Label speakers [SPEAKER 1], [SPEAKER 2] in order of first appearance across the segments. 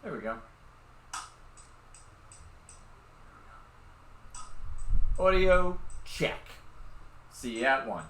[SPEAKER 1] There we go. Audio check. See you at 1.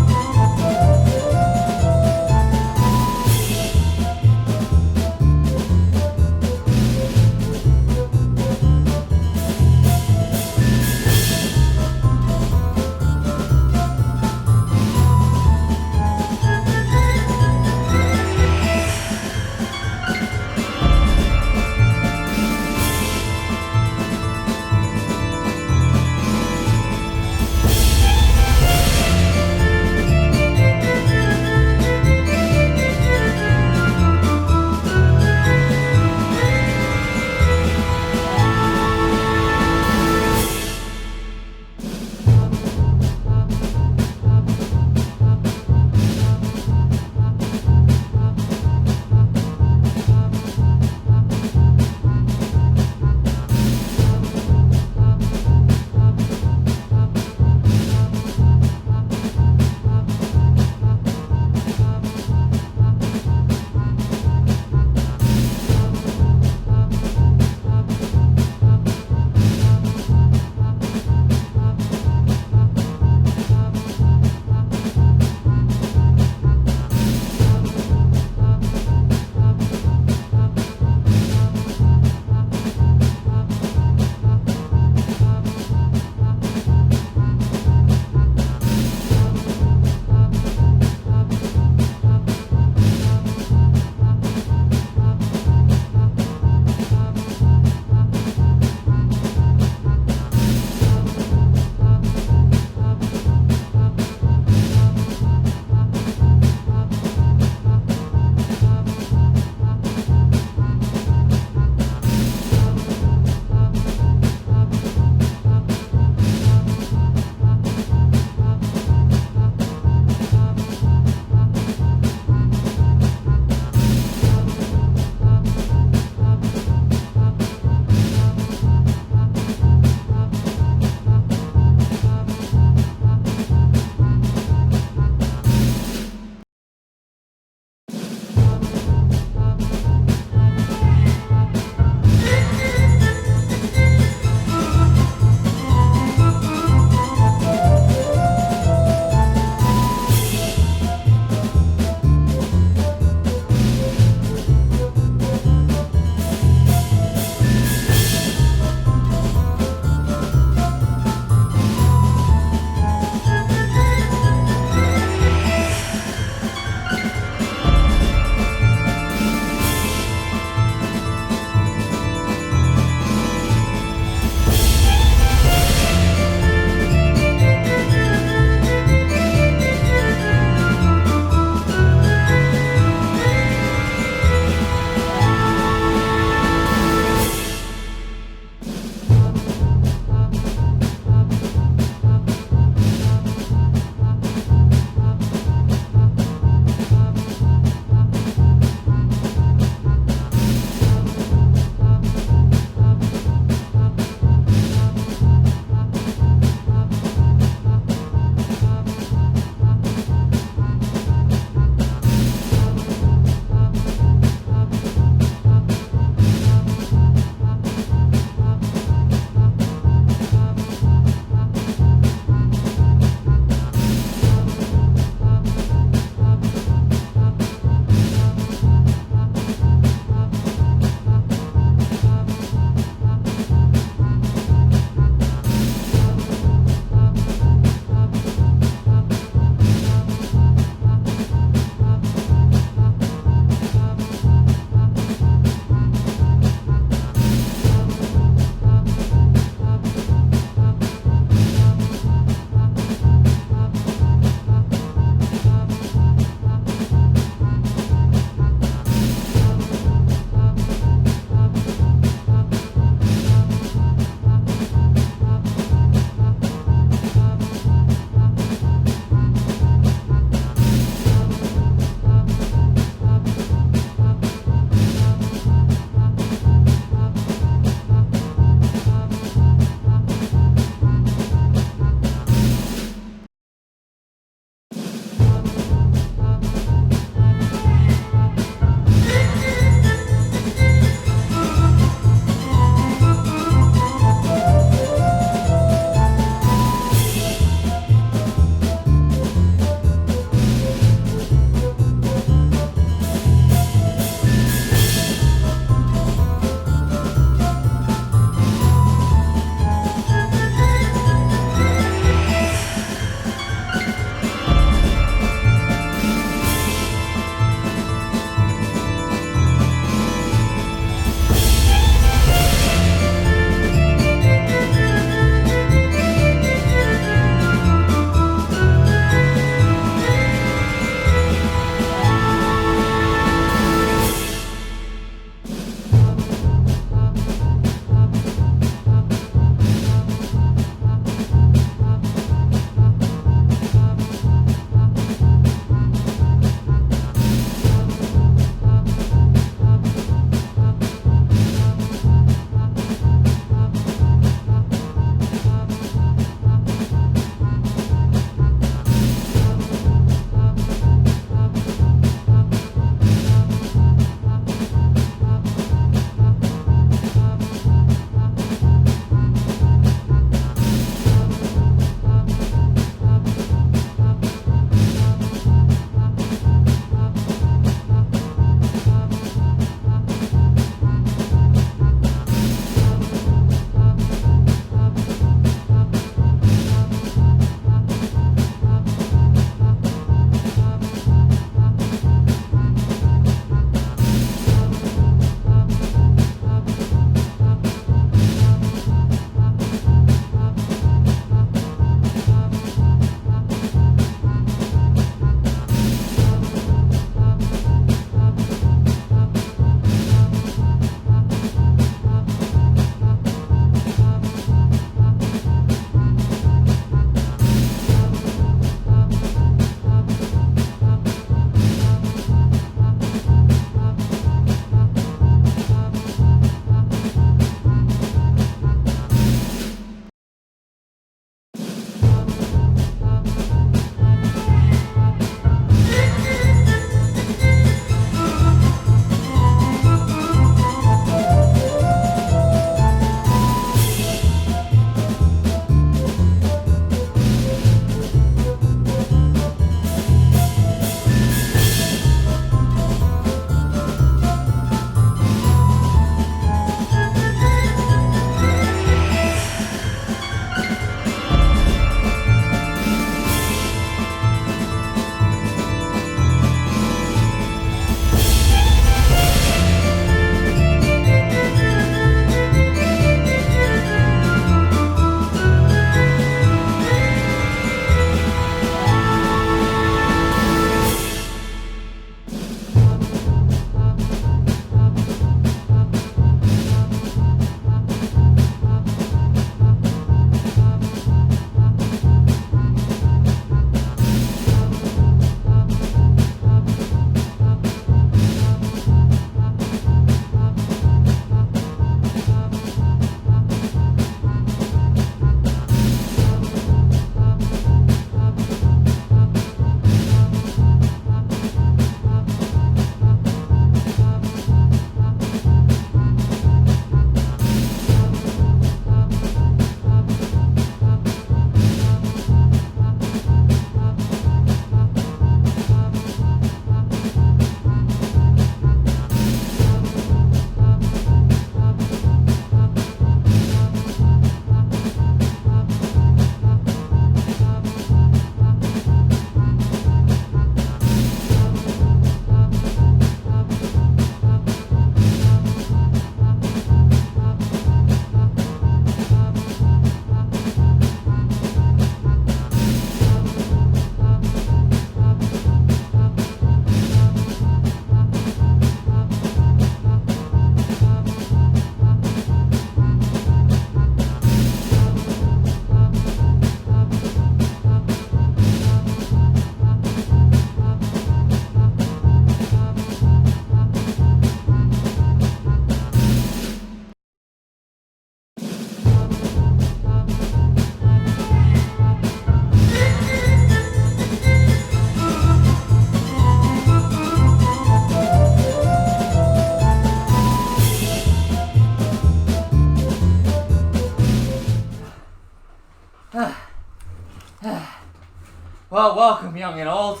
[SPEAKER 1] Well, welcome, young and old,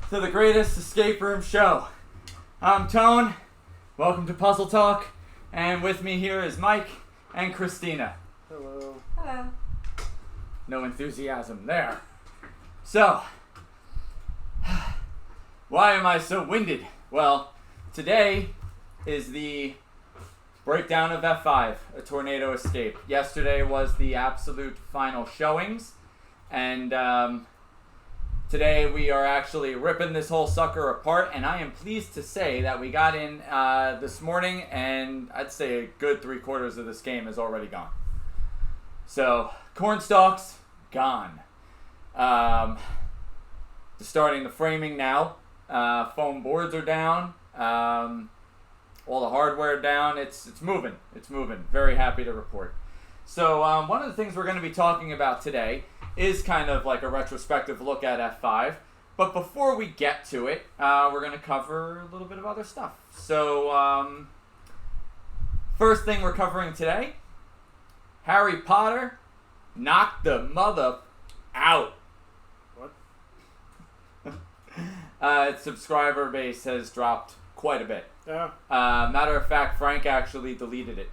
[SPEAKER 1] to the greatest escape room show. I'm Tone. Welcome to Puzzle Talk. And with me here is Mike and Christina.
[SPEAKER 2] Hello.
[SPEAKER 3] Hello.
[SPEAKER 1] No enthusiasm there. So, why am I so winded? Well, today is the breakdown of F5, A Tornado Escape. Yesterday was the absolute final showings, and today we are actually ripping this whole sucker apart, and I am pleased to say that we got in this morning, and I'd say a good 3/4 of this game is already gone. So, cornstalks, gone. Starting the framing now. Foam boards are down. All the hardware down. It's moving. It's moving. Very happy to report. So one of the things we're going to be talking about today is kind of like a retrospective look at F5. But before we get to it, we're going to cover a little bit of other stuff. So first thing we're covering today, Harry Potter knocked the mother out.
[SPEAKER 2] What?
[SPEAKER 1] Its subscriber base has dropped quite a bit.
[SPEAKER 2] Yeah.
[SPEAKER 1] Matter of fact, Frank actually deleted it.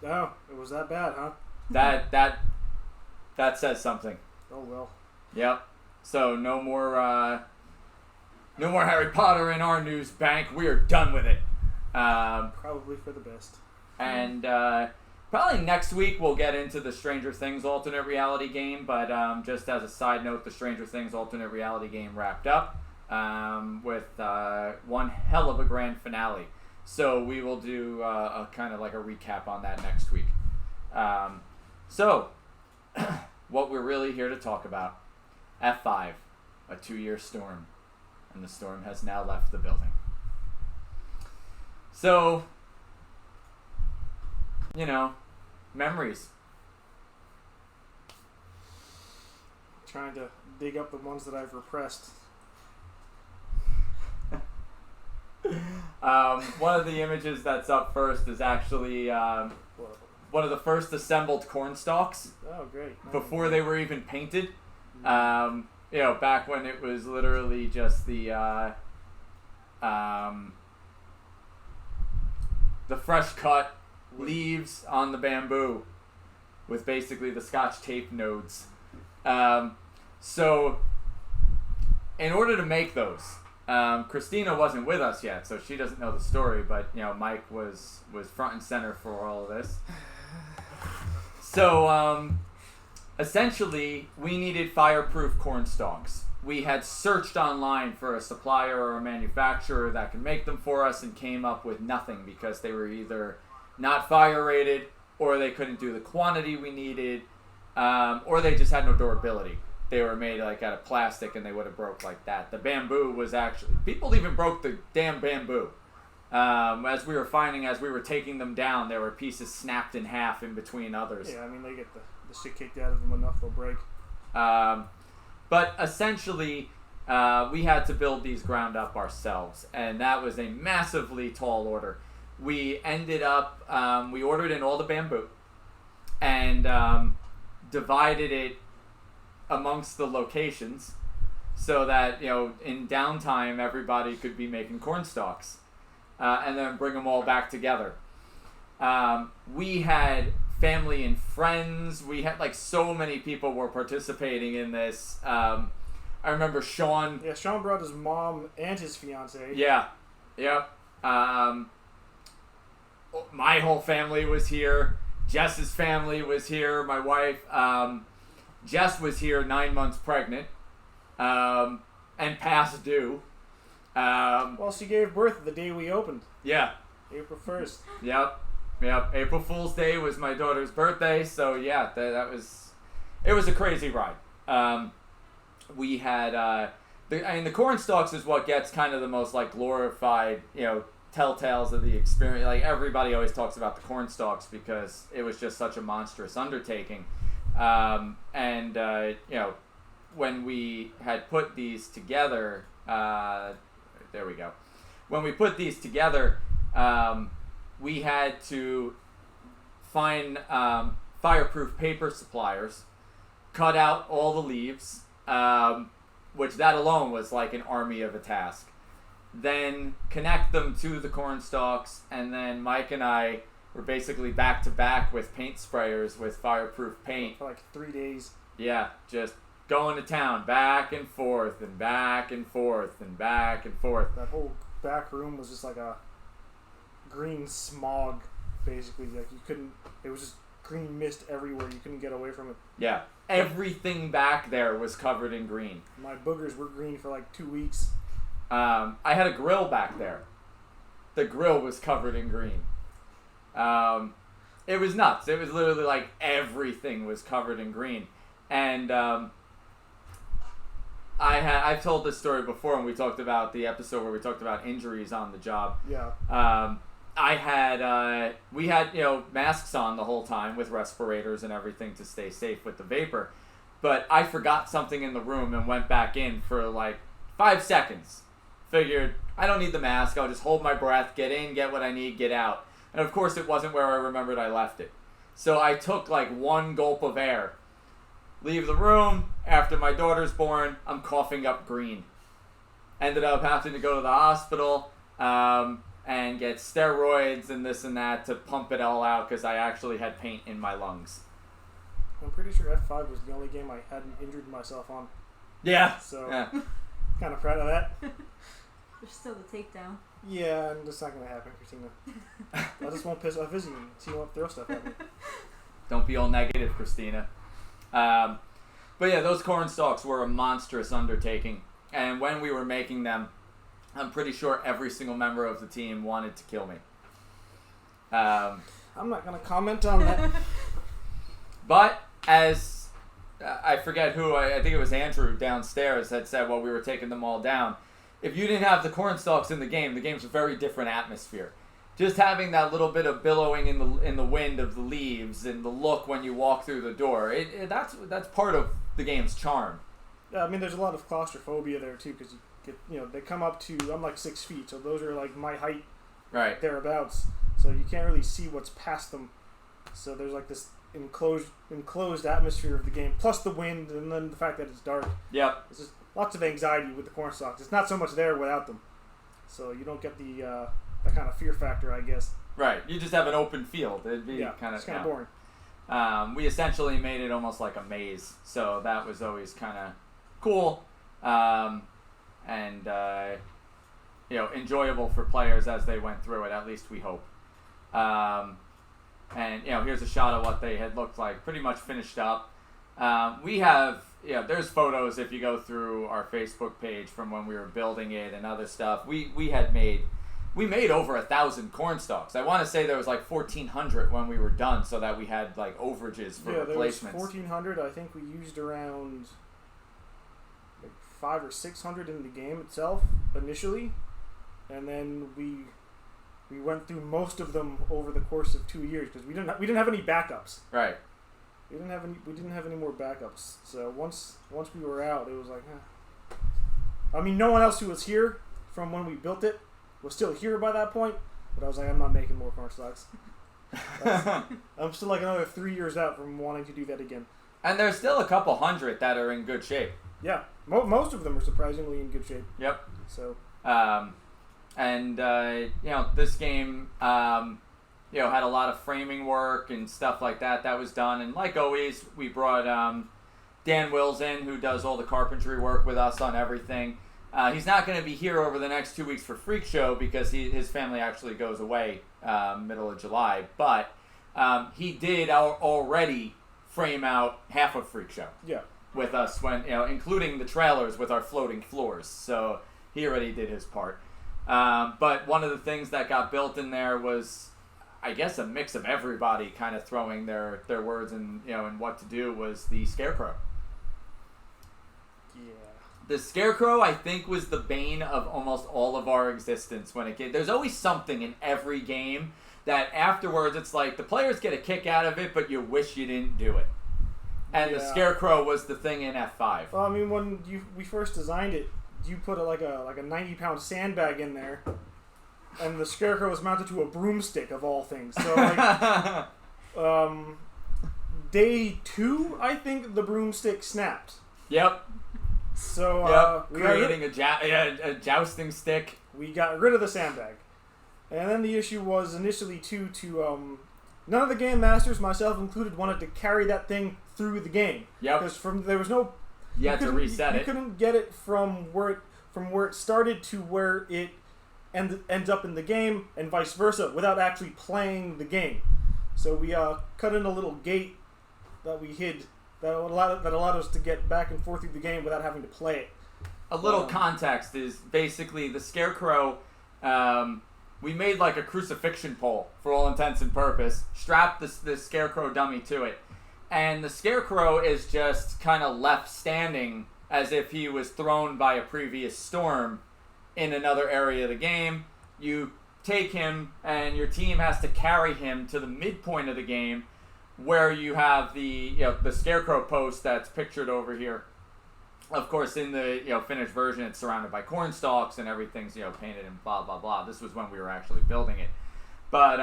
[SPEAKER 2] Oh, it was that bad, huh?
[SPEAKER 1] That says something.
[SPEAKER 2] Oh well.
[SPEAKER 1] Yep. So no more Harry Potter in our news bank. We are done with it.
[SPEAKER 2] Probably for the best.
[SPEAKER 1] And probably next week we'll get into the Stranger Things alternate reality game. But just as a side note, the Stranger Things alternate reality game wrapped up with one hell of a grand finale. So we will do a kind of like a recap on that next week. So what we're really here to talk about, F5, a 2-year storm, and the storm has now left the building. So, memories.
[SPEAKER 2] Trying to dig up the ones that I've repressed.
[SPEAKER 1] One of the images that's up first is actually one of the first assembled corn stalks
[SPEAKER 2] Oh, great.
[SPEAKER 1] before they were even painted. Back when it was literally just the fresh cut leaves on the bamboo with basically the Scotch tape nodes. So in order to make those, Christina wasn't with us yet, so she doesn't know the story, but Mike was front and center for all of this. So essentially we needed fireproof corn stalks. We had searched online for a supplier or a manufacturer that could make them for us and came up with nothing because they were either not fire rated, or they couldn't do the quantity we needed, or they just had no durability. They were made like out of plastic and they would have broke like that. The bamboo was actually, people even broke the damn bamboo. As we were taking them down, there were pieces snapped in half in between others.
[SPEAKER 2] Yeah, I mean, they get the shit kicked out of them enough, they'll break.
[SPEAKER 1] But essentially, we had to build these ground up ourselves, and that was a massively tall order. We ended up, we ordered in all the bamboo and divided it amongst the locations so that, in downtime, everybody could be making corn stalks and then bring them all back together. We had family and friends. We had so many people were participating in this. I remember Sean.
[SPEAKER 2] Yeah, Sean brought his mom and his fiance.
[SPEAKER 1] Yeah. Yep. My whole family was here. Jess's family was here. My wife. Jess was here 9 months pregnant. And past due.
[SPEAKER 2] Well, she gave birth the day we opened.
[SPEAKER 1] Yeah.
[SPEAKER 2] April 1st.
[SPEAKER 1] Yep. April Fool's Day was my daughter's birthday, so yeah, it was a crazy ride. We had the corn stalks is what gets kind of the most glorified, telltales of the experience. Everybody always talks about the corn stalks because it was just such a monstrous undertaking. When we had put these together, there we go. When we put these together, we had to find fireproof paper suppliers, cut out all the leaves, which that alone was like an army of a task. Then connect them to the corn stalks, and then Mike and I were basically back to back with paint sprayers with fireproof paint.
[SPEAKER 2] For like 3 days.
[SPEAKER 1] Yeah, just going to town, back and forth and back and forth and back and forth.
[SPEAKER 2] That whole back room was just like a green smog, basically. Like you couldn't. It was just green mist everywhere. You couldn't get away from it.
[SPEAKER 1] Yeah, everything back there was covered in green.
[SPEAKER 2] My boogers were green for like 2 weeks.
[SPEAKER 1] I had a grill back there. The grill was covered in green. It was nuts. It was literally like everything was covered in green. And I've told this story before when we talked about the episode where we talked about injuries on the job.
[SPEAKER 2] Yeah.
[SPEAKER 1] We had masks on the whole time with respirators and everything to stay safe with the vapor. But I forgot something in the room and went back in for like 5 seconds. Figured, I don't need the mask. I'll just hold my breath, get in, get what I need, get out. And of course it wasn't where I remembered I left it. So I took like one gulp of air. Leave the room. After my daughter's born, I'm coughing up green. Ended up having to go to the hospital and get steroids and this and that to pump it all out because I actually had paint in my lungs.
[SPEAKER 2] I'm pretty sure F5 was the only game I hadn't injured myself on.
[SPEAKER 1] Yeah.
[SPEAKER 2] So,
[SPEAKER 1] yeah.
[SPEAKER 2] Kind of proud of that.
[SPEAKER 3] There's still the takedown.
[SPEAKER 2] Yeah, and it's not going to happen, Christina. I just won't piss off Izzy and she won't throw stuff at me.
[SPEAKER 1] Don't be all negative, Christina. But yeah, those corn stalks were a monstrous undertaking. And when we were making them, I'm pretty sure every single member of the team wanted to kill me.
[SPEAKER 2] I'm not going to comment on that.
[SPEAKER 1] But as I forget who, I think it was Andrew downstairs had said while we were taking them all down, if you didn't have the corn stalks in the game's a very different atmosphere. Just having that little bit of billowing in the wind of the leaves and the look when you walk through the door, that's part of the game's charm.
[SPEAKER 2] Yeah, I mean, there's a lot of claustrophobia there too, because you get, they come up to, I'm like 6 feet, so those are like my height,
[SPEAKER 1] right,
[SPEAKER 2] thereabouts. So you can't really see what's past them. So there's like this enclosed atmosphere of the game, plus the wind, and then the fact that it's dark.
[SPEAKER 1] Yep.
[SPEAKER 2] It's just lots of anxiety with the corn stalks. It's not so much there without them, so you don't get the that kind of fear factor, I guess.
[SPEAKER 1] Right. You just have an open field. It'd be
[SPEAKER 2] it's kind of boring.
[SPEAKER 1] We essentially made it almost like a maze, so that was always kind of cool, and enjoyable for players as they went through it. At least we hope. And here's a shot of what they had looked like. Pretty much finished up. We have there's photos if you go through our Facebook page from when we were building it and other stuff. We made over 1,000 corn stalks. I want to say there was like 1,400 when we were done, so that we had like overages for replacements.
[SPEAKER 2] There was 1,400. I think we used around like 500 or 600 in the game itself initially, and then we went through most of them over the course of 2 years because we didn't have any backups.
[SPEAKER 1] Right.
[SPEAKER 2] We didn't have any more backups. So once we were out, it was like, I mean, no one else who was here from when we built it was still here by that point. But I was like, I'm not making more corn stalks. I'm still like another 3 years out from wanting to do that again.
[SPEAKER 1] And there's still a couple hundred that are in good shape.
[SPEAKER 2] Yeah, most of them are surprisingly in good shape.
[SPEAKER 1] Yep.
[SPEAKER 2] So.
[SPEAKER 1] This game, had a lot of framing work and stuff like that was done. And like always, we brought Dan Wills in, who does all the carpentry work with us on everything. He's not going to be here over the next 2 weeks for Freak Show because his family actually goes away middle of July. But he did already frame out half of Freak Show.
[SPEAKER 2] Yeah.
[SPEAKER 1] With us when including the trailers with our floating floors. So he already did his part. But one of the things that got built in there was, I guess, a mix of everybody kind of throwing their words and and what to do was the Scarecrow.
[SPEAKER 2] Yeah.
[SPEAKER 1] The Scarecrow, I think, was the bane of almost all of our existence when it came. There's always something in every game that afterwards it's like the players get a kick out of it, but you wish you didn't do it. And the Scarecrow was the thing in F5.
[SPEAKER 2] Well, I mean, when we first designed it, you put like a 90-pound sandbag in there, and the Scarecrow was mounted to a broomstick of all things. So like, day 2, I think the broomstick snapped.
[SPEAKER 1] Yep.
[SPEAKER 2] So
[SPEAKER 1] Yep, creating a jousting stick.
[SPEAKER 2] we got rid of the sandbag. And then the issue was initially to none of the game masters, myself included, wanted to carry that thing through the game.
[SPEAKER 1] Yep.
[SPEAKER 2] Because there was no
[SPEAKER 1] You had to reset
[SPEAKER 2] you
[SPEAKER 1] it.
[SPEAKER 2] couldn't get it from where it started to where it ends up in the game, and vice versa, without actually playing the game. So we cut in a little gate that we hid that allowed us to get back and forth through the game without having to play it.
[SPEAKER 1] A little context is basically the Scarecrow. We made like a crucifixion pole for all intents and purpose. Strapped this Scarecrow dummy to it, and the Scarecrow is just kind of left standing as if he was thrown by a previous storm in another area of the game. You take him, and your team has to carry him to the midpoint of the game, where you have the Scarecrow post that's pictured over here. Of course, in the finished version, it's surrounded by corn stalks and everything's painted and blah blah blah. This was when we were actually building it. But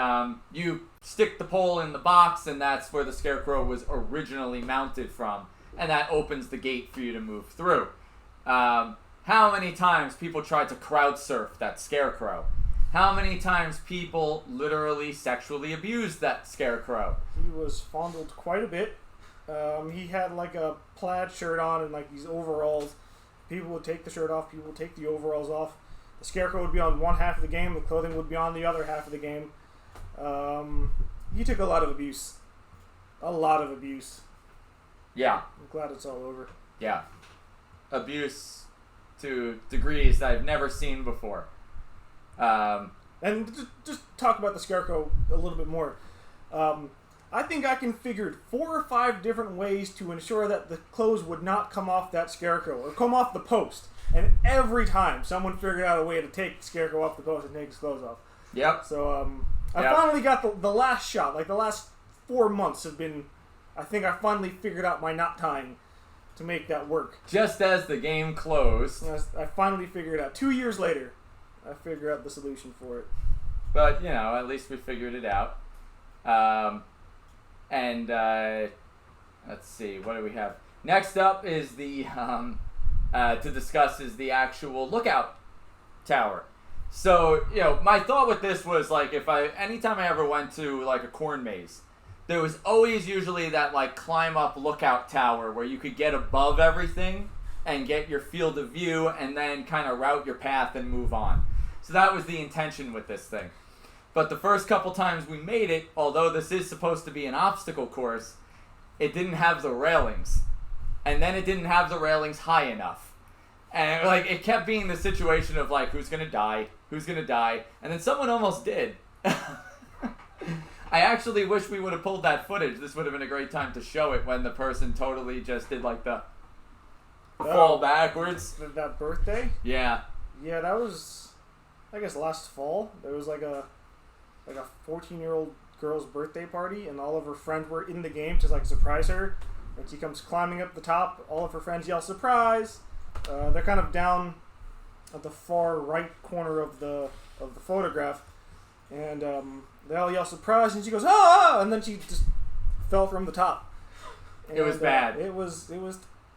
[SPEAKER 1] you stick the pole in the box, and that's where the Scarecrow was originally mounted from, and that opens the gate for you to move through. How many times people tried to crowd surf that Scarecrow? How many times people literally sexually abused that Scarecrow?
[SPEAKER 2] He was fondled quite a bit. He had like a plaid shirt on and like these overalls. People would take the shirt off, people would take the overalls off. The Scarecrow would be on one half of the game, the clothing would be on the other half of the game. He took a lot of abuse. A lot of abuse.
[SPEAKER 1] Yeah.
[SPEAKER 2] I'm glad it's all over.
[SPEAKER 1] Yeah. Abuse to degrees that I've never seen before.
[SPEAKER 2] And just talk about the Scarecrow a little bit more. I think I figured 4 or 5 different ways to ensure that the clothes would not come off that Scarecrow or come off the post. And every time, someone figured out a way to take the Scarecrow off the post and take his clothes off.
[SPEAKER 1] Yep.
[SPEAKER 2] So I finally got the last shot. Like the last 4 months have been. I think I finally figured out my knot tying to make that work.
[SPEAKER 1] Just as the game closed.
[SPEAKER 2] I finally figured it out. 2 years later, I figured out the solution for it.
[SPEAKER 1] But, at least we figured it out. Let's see, what do we have? Next up is the, to discuss is the actual lookout tower. So, my thought with this was, like, anytime I ever went to, like, a corn maze, there was always usually that, like, climb up lookout tower where you could get above everything and get your field of view and then kind of route your path and move on. So that was the intention with this thing. But the first couple times we made it, although this is supposed to be an obstacle course, it didn't have the railings. And then it didn't have the railings high enough. And like it kept being the situation of like, who's going to die? Who's going to die? And then someone almost did. I actually wish we would have pulled that footage. This would have been a great time to show it when the person totally just did like the fall backwards.
[SPEAKER 2] That birthday?
[SPEAKER 1] Yeah.
[SPEAKER 2] Yeah, that was, I guess, last fall. There was like a 14-year-old girl's birthday party, and all of her friends were in the game to like surprise her. And she comes climbing up the top. All of her friends yell "surprise!" They're kind of down at the far right corner of the photograph, and they all yell "surprise!" And she goes "ah!" And then she just fell from the top. And,
[SPEAKER 1] it was bad.
[SPEAKER 2] It was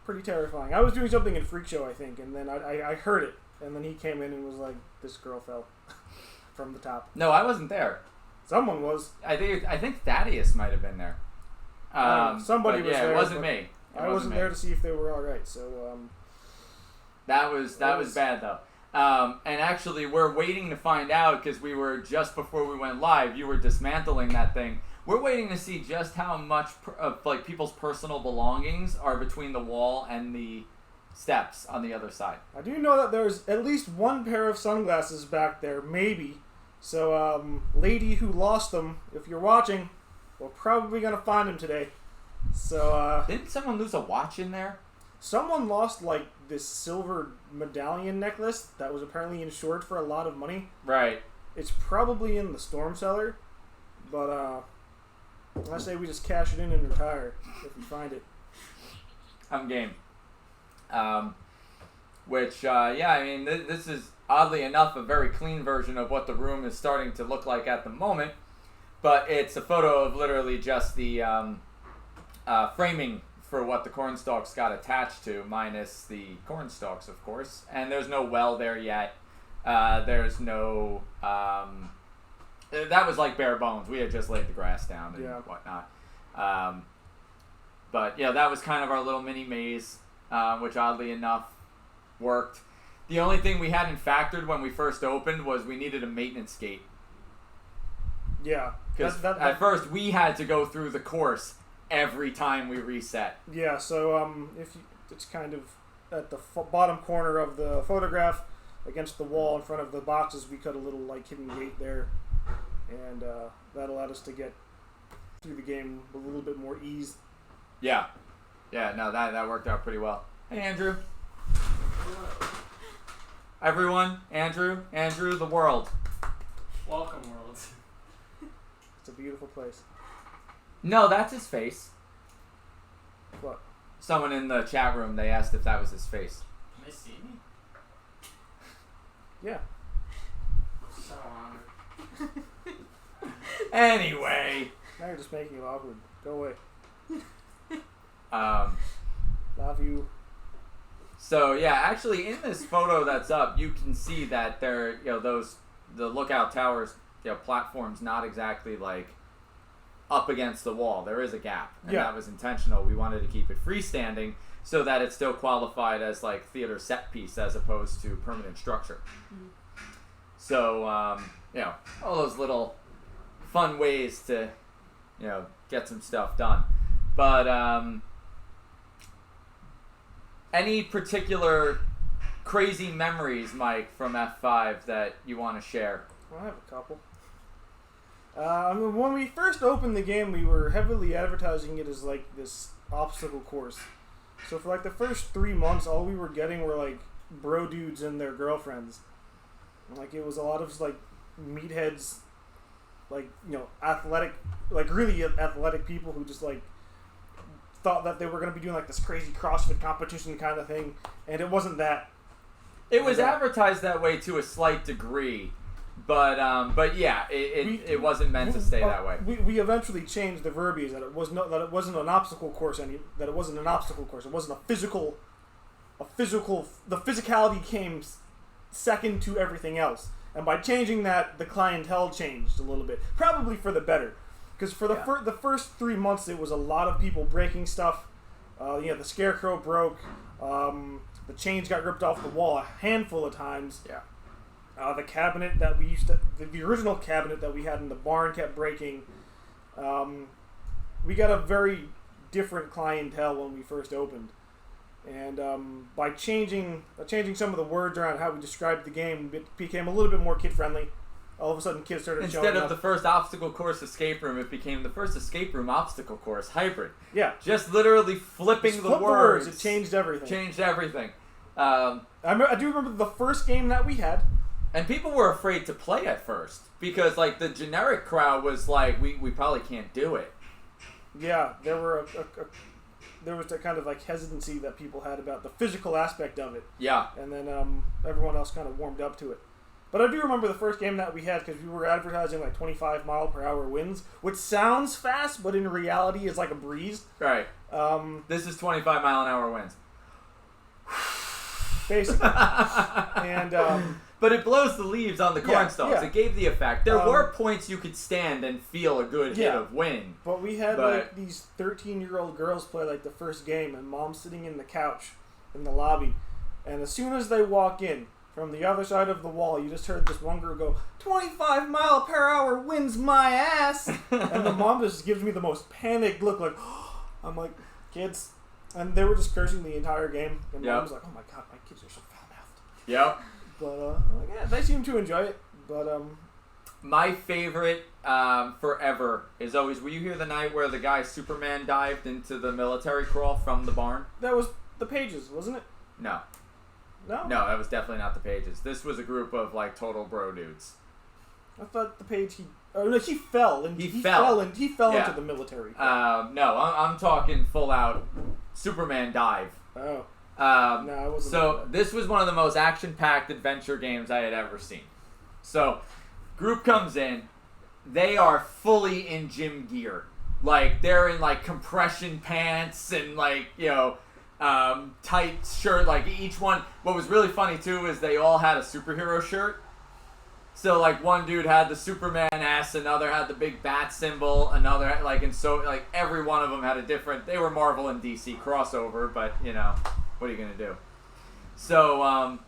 [SPEAKER 2] pretty terrifying. I was doing something in Freak Show, I think, and then I heard it, and then he came in and was like, "This girl fell from the top."
[SPEAKER 1] No, I wasn't there.
[SPEAKER 2] Someone was.
[SPEAKER 1] I think Thaddeus might have been there.
[SPEAKER 2] Somebody was there.
[SPEAKER 1] It wasn't me.
[SPEAKER 2] I wasn't there to see if they were all right. So
[SPEAKER 1] that was bad though. And actually, we're waiting to find out because we were just before we went live. You were dismantling that thing. We're waiting to see just how much of like people's personal belongings are between the wall and the steps on the other side.
[SPEAKER 2] I do know that there's at least one pair of sunglasses back there, maybe. So, lady who lost them, if you're watching, we're probably gonna find them today. So,
[SPEAKER 1] didn't someone lose a watch in there?
[SPEAKER 2] Someone lost like this silver medallion necklace that was apparently insured for a lot of money.
[SPEAKER 1] Right.
[SPEAKER 2] It's probably in the storm cellar, but I say we just cash it in and retire if we find it.
[SPEAKER 1] I'm game. I mean, this is oddly enough a very clean version of what the room is starting to look like at the moment, but it's a photo of literally just the framing for what the cornstalks got attached to, minus the cornstalks, of course. And there's no well there yet. There's no... that was like bare bones. We had just laid the grass down and whatnot. But, yeah, that was kind of our little mini maze, which oddly enough worked. The only thing we hadn't factored when we first opened was we needed a maintenance gate.
[SPEAKER 2] Yeah.
[SPEAKER 1] Because at first we had to go through the course every time we reset.
[SPEAKER 2] Yeah, so it's kind of at the bottom corner of the photograph against the wall in front of the boxes. We cut a little like hidden gate there, and that allowed us to get through the game with a little bit more ease.
[SPEAKER 1] Yeah. Yeah, no, that worked out pretty well. Hey, Andrew.
[SPEAKER 4] Hello.
[SPEAKER 1] Everyone, Andrew, the world.
[SPEAKER 4] Welcome, world.
[SPEAKER 2] It's a beautiful place.
[SPEAKER 1] No, that's his face.
[SPEAKER 2] What?
[SPEAKER 1] Someone in the chat room, they asked if that was his face.
[SPEAKER 4] Can they see me?
[SPEAKER 2] Yeah.
[SPEAKER 4] I'm so honored.
[SPEAKER 1] Anyway.
[SPEAKER 2] Now you're just making it awkward. Go away.
[SPEAKER 1] Um,
[SPEAKER 2] Love you.
[SPEAKER 1] so yeah, actually in this photo that's up, you can see that there, the lookout towers, platform's not exactly like up against the wall. There is a gap, and that was intentional. We wanted to keep it freestanding so that it still qualified as like theater set piece as opposed to permanent structure.
[SPEAKER 3] Mhm.
[SPEAKER 1] So all those little fun ways to get some stuff done. But any particular crazy memories, Mike, from F5 that you want to share?
[SPEAKER 2] I have a couple. When we first opened the game, we were heavily advertising it as like this obstacle course. So for like the first 3 months, all we were getting were like bro dudes and their girlfriends. And, like it was a lot of like meatheads, like athletic, like really athletic people who just like thought that they were going to be doing like this crazy CrossFit competition kind of thing, and it wasn't that.
[SPEAKER 1] It was advertised that way to a slight degree. But yeah, it wasn't meant to stay that way.
[SPEAKER 2] We eventually changed the verbiage that it wasn't an obstacle course It wasn't a physical. The physicality came second to everything else, and by changing that, the clientele changed a little bit, probably for the better. Because for the first 3 months, it was a lot of people breaking stuff. The scarecrow broke. The chains got ripped off the wall a handful of times.
[SPEAKER 1] Yeah.
[SPEAKER 2] The cabinet that the original cabinet that we had in the barn kept breaking. We got a very different clientele when we first opened, and by changing some of the words around how we described the game, it became a little bit more kid friendly. All of a sudden, kids started showing up.
[SPEAKER 1] Instead of the first obstacle course escape room, it became the first escape room obstacle course hybrid.
[SPEAKER 2] Yeah,
[SPEAKER 1] just literally flipping the words.
[SPEAKER 2] It changed everything. I do remember the first game that we had.
[SPEAKER 1] And people were afraid to play at first because, like, the generic crowd was like, "We probably can't do it."
[SPEAKER 2] Yeah, there was that kind of like hesitancy that people had about the physical aspect of it.
[SPEAKER 1] Yeah.
[SPEAKER 2] And then everyone else kind of warmed up to it. But I do remember the first game that we had because we were advertising like 25-mile-per-hour winds, which sounds fast, but in reality is like a breeze.
[SPEAKER 1] Right. This is 25-mile-an-hour winds.
[SPEAKER 2] Basically. And
[SPEAKER 1] but it blows the leaves on the cornstalks.
[SPEAKER 2] Yeah.
[SPEAKER 1] It gave the effect. There were points you could stand and feel a good hit of wind.
[SPEAKER 2] But we had like these 13-year-old girls play like the first game, and mom's sitting in the couch in the lobby, and as soon as they walk in from the other side of the wall, you just heard this one girl go, 25-mile-per-hour winds my ass, and the mom just gives me the most panicked look, like, I'm like, kids, and they were just cursing the entire game, and mom was like, oh my god, my kids are so foul-mouthed.
[SPEAKER 1] Yep.
[SPEAKER 2] But yeah, they seem to enjoy it. But
[SPEAKER 1] my favorite forever is always. Were you here the night where the guy Superman dived into the military crawl from the barn?
[SPEAKER 2] That was the Pages, wasn't it?
[SPEAKER 1] No.
[SPEAKER 2] No.
[SPEAKER 1] No, that was definitely not the Pages. This was a group of like total bro dudes.
[SPEAKER 2] I thought the Page he fell and he fell into the military.
[SPEAKER 1] No, I'm talking full out Superman dive.
[SPEAKER 2] Oh. No, I wasn't.
[SPEAKER 1] So this was one of the most action-packed adventure games I had ever seen. So, group comes in, they are fully in gym gear. Like they're in like compression pants and like tight shirt. Like each one. What was really funny too is they all had a superhero shirt. So like one dude had the Superman S, another had the big bat symbol, another had, like, and so like every one of them had a different. They were Marvel and DC crossover, but what are you gonna do? So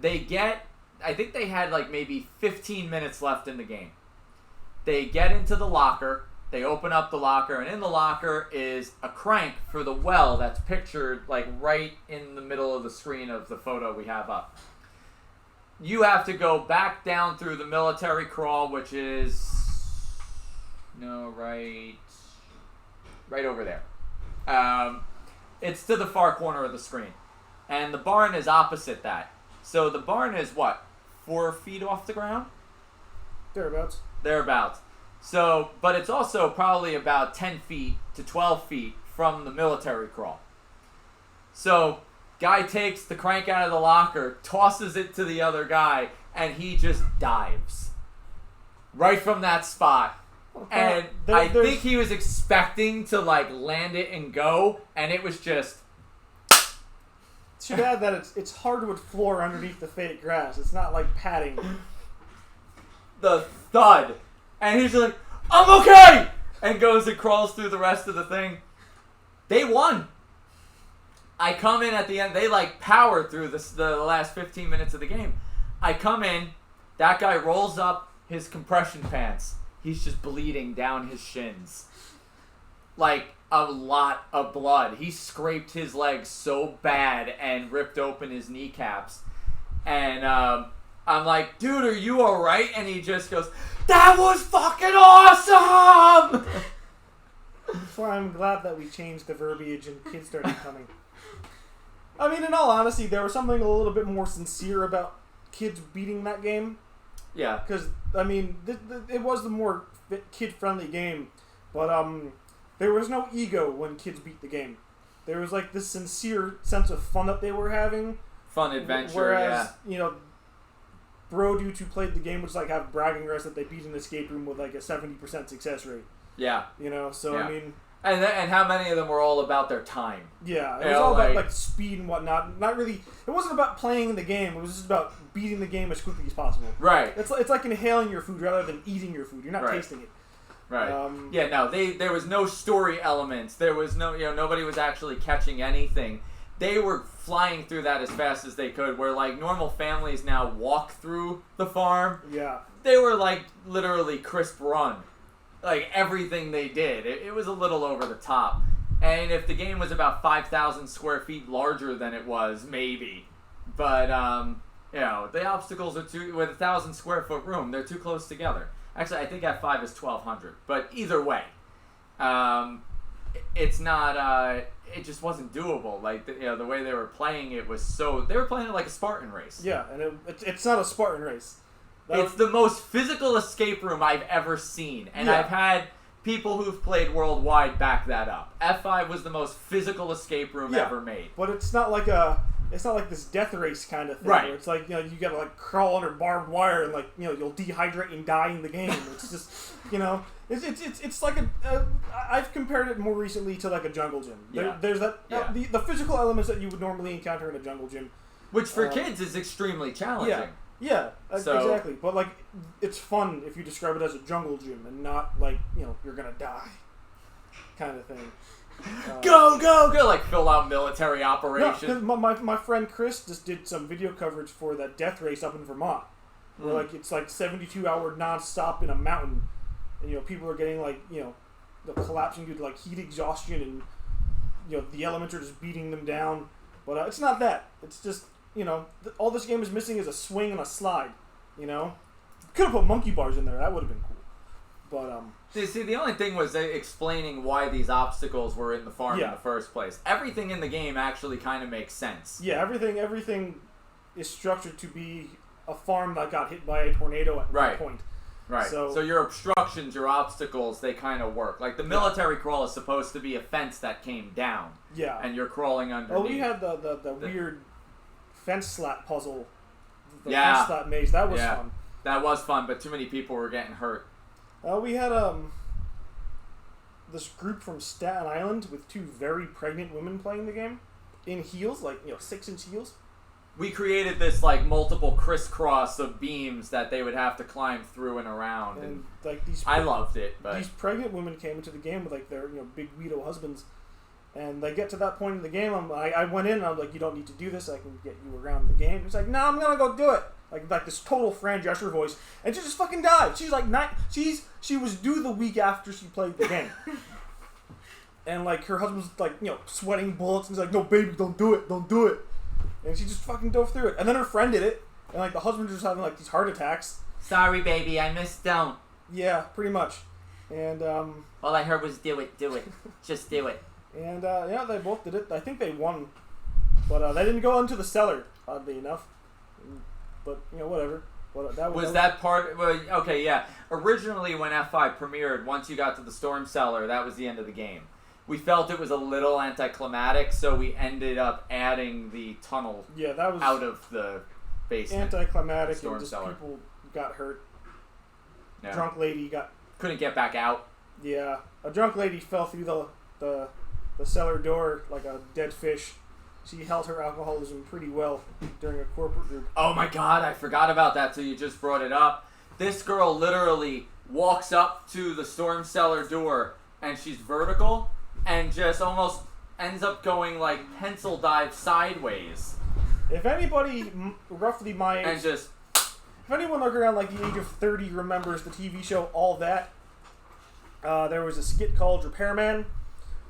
[SPEAKER 1] they get. I think they had like maybe 15 minutes left in the game. They get into the locker. They open up the locker, and in the locker is a crank for the well that's pictured like right in the middle of the screen of the photo we have up. You have to go back down through the military crawl, which is right over there. It's to the far corner of the screen, and the barn is opposite that. So the barn is what, 4 feet off the ground? Thereabouts. So, but it's also probably about 10 feet to 12 feet from the military crawl. So, guy takes the crank out of the locker, tosses it to the other guy, and he just dives. Right from that spot. And I think he was expecting to like land it and go, and it was just...
[SPEAKER 2] Too bad that it's hardwood floor underneath the fake grass. It's not like padding.
[SPEAKER 1] The thud. And he's like, I'm okay! And goes and crawls through the rest of the thing. They won. I come in at the end. They like power through the last 15 minutes of the game. I come in. That guy rolls up his compression pants. He's just bleeding down his shins. Like a lot of blood. He scraped his legs so bad and ripped open his kneecaps. And I'm like, dude, are you alright? And he just goes, that was fucking awesome!
[SPEAKER 2] That's why I'm glad that we changed the verbiage and kids started coming. I mean, in all honesty, there was something a little bit more sincere about kids beating that game.
[SPEAKER 1] Yeah.
[SPEAKER 2] Because, I mean, it was the more kid-friendly game, but there was no ego when kids beat the game. There was, like, this sincere sense of fun that they were having.
[SPEAKER 1] Fun adventure,
[SPEAKER 2] whereas, Bro Dudes who played the game would just, like, have bragging rights that they beat an escape room with, like, a 70% success rate.
[SPEAKER 1] Yeah.
[SPEAKER 2] So,
[SPEAKER 1] yeah.
[SPEAKER 2] I mean...
[SPEAKER 1] And how many of them were all about their time?
[SPEAKER 2] Yeah, it was all about like speed and whatnot. Not really. It wasn't about playing the game. It was just about beating the game as quickly as possible.
[SPEAKER 1] Right.
[SPEAKER 2] It's like inhaling your food rather than eating your food. You're not tasting it.
[SPEAKER 1] Right. There was no story elements. There was no, nobody was actually catching anything. They were flying through that as fast as they could. Where like normal families now walk through the farm.
[SPEAKER 2] Yeah.
[SPEAKER 1] They were like literally crisp run. Like, everything they did. It was a little over the top. And if the game was about 5,000 square feet larger than it was, maybe. But, the obstacles are with 1,000 square foot room, they're too close together. Actually, I think F5 is 1,200. But either way, it's not, it just wasn't doable. Like, the way they were playing it was so... They were playing it like a Spartan race.
[SPEAKER 2] Yeah, and it's not a Spartan race.
[SPEAKER 1] It's the most physical escape room I've ever seen. And I've had people who've played worldwide back that up. F5 was the most physical escape room ever made.
[SPEAKER 2] But it's not like this death race kind of thing.
[SPEAKER 1] Right.
[SPEAKER 2] Where it's like, you gotta like crawl under barbed wire and like, you'll dehydrate and die in the game. It's just, it's like I've compared it more recently to like a jungle gym. There's that, the physical elements that you would normally encounter in a jungle gym.
[SPEAKER 1] Which for kids is extremely challenging.
[SPEAKER 2] Yeah, exactly. But like, it's fun if you describe it as a jungle gym and not like, you're gonna die kind of thing.
[SPEAKER 1] Go, like fill out military operations.
[SPEAKER 2] No, my friend Chris just did some video coverage for that death race up in Vermont. Where like it's like 72-hour non-stop in a mountain. And people are getting like, they're collapsing due to like heat exhaustion and the elements are just beating them down. But it's not that. It's just all this game is missing is a swing and a slide. Could have put monkey bars in there. That would have been cool. But
[SPEAKER 1] see, the only thing was explaining why these obstacles were in the farm in the first place. Everything in the game actually kind of makes sense.
[SPEAKER 2] Yeah, everything is structured to be a farm that got hit by a tornado at one point.
[SPEAKER 1] Right. So your obstructions, your obstacles, they kind of work. Like the military crawl is supposed to be a fence that came down.
[SPEAKER 2] Yeah.
[SPEAKER 1] And you're crawling underneath.
[SPEAKER 2] Oh, we had the weird fence slat puzzle. The fence slat maze. That was fun.
[SPEAKER 1] That was fun, but too many people were getting hurt.
[SPEAKER 2] We had this group from Staten Island with 2 very pregnant women playing the game in heels, like 6-inch heels.
[SPEAKER 1] We created this like multiple crisscross of beams that they would have to climb through and around, and
[SPEAKER 2] And like these,
[SPEAKER 1] I loved it. But
[SPEAKER 2] these pregnant women came into the game with like their big Guido husbands, and they get to that point in the game. I went in and I'm like, you don't need to do this. I can get you around the game. He's like, no, I'm gonna go do it. Like this total Fran Drescher voice, and she just fucking died. She's like she was due the week after she played the game, and like her husband's like sweating bullets, and he's like, no baby, don't do it, and she just fucking dove through it. And then her friend did it, and like the husband was having like these heart attacks.
[SPEAKER 1] sorry, baby, I missed. Don't.
[SPEAKER 2] Yeah, pretty much, and
[SPEAKER 1] All I heard was do it, just do it.
[SPEAKER 2] And yeah, they both did it. I think they won, but they didn't go into the cellar, oddly enough. But whatever. Well,
[SPEAKER 1] Was that part? Well, okay, yeah. Originally, when F5 premiered, once you got to the Storm Cellar, that was the end of the game. We felt it was a little anticlimactic, so we ended up adding the tunnel
[SPEAKER 2] that was
[SPEAKER 1] out of the basement.
[SPEAKER 2] anticlimactic,
[SPEAKER 1] Storm
[SPEAKER 2] and just
[SPEAKER 1] cellar.
[SPEAKER 2] people got hurt.
[SPEAKER 1] Yeah.
[SPEAKER 2] Drunk lady got
[SPEAKER 1] Couldn't get back out.
[SPEAKER 2] a drunk lady fell through the cellar door like a dead fish. She held her alcoholism pretty well during a corporate group.
[SPEAKER 1] Oh my god, I forgot about that till you just brought it up. This girl literally walks up to the Storm Cellar door, and she's vertical, and just almost ends up going like pencil dive sideways.
[SPEAKER 2] If anybody roughly my age,
[SPEAKER 1] And just,
[SPEAKER 2] if anyone like around like the age of 30 remembers the TV show All That, there was a skit called Repairman,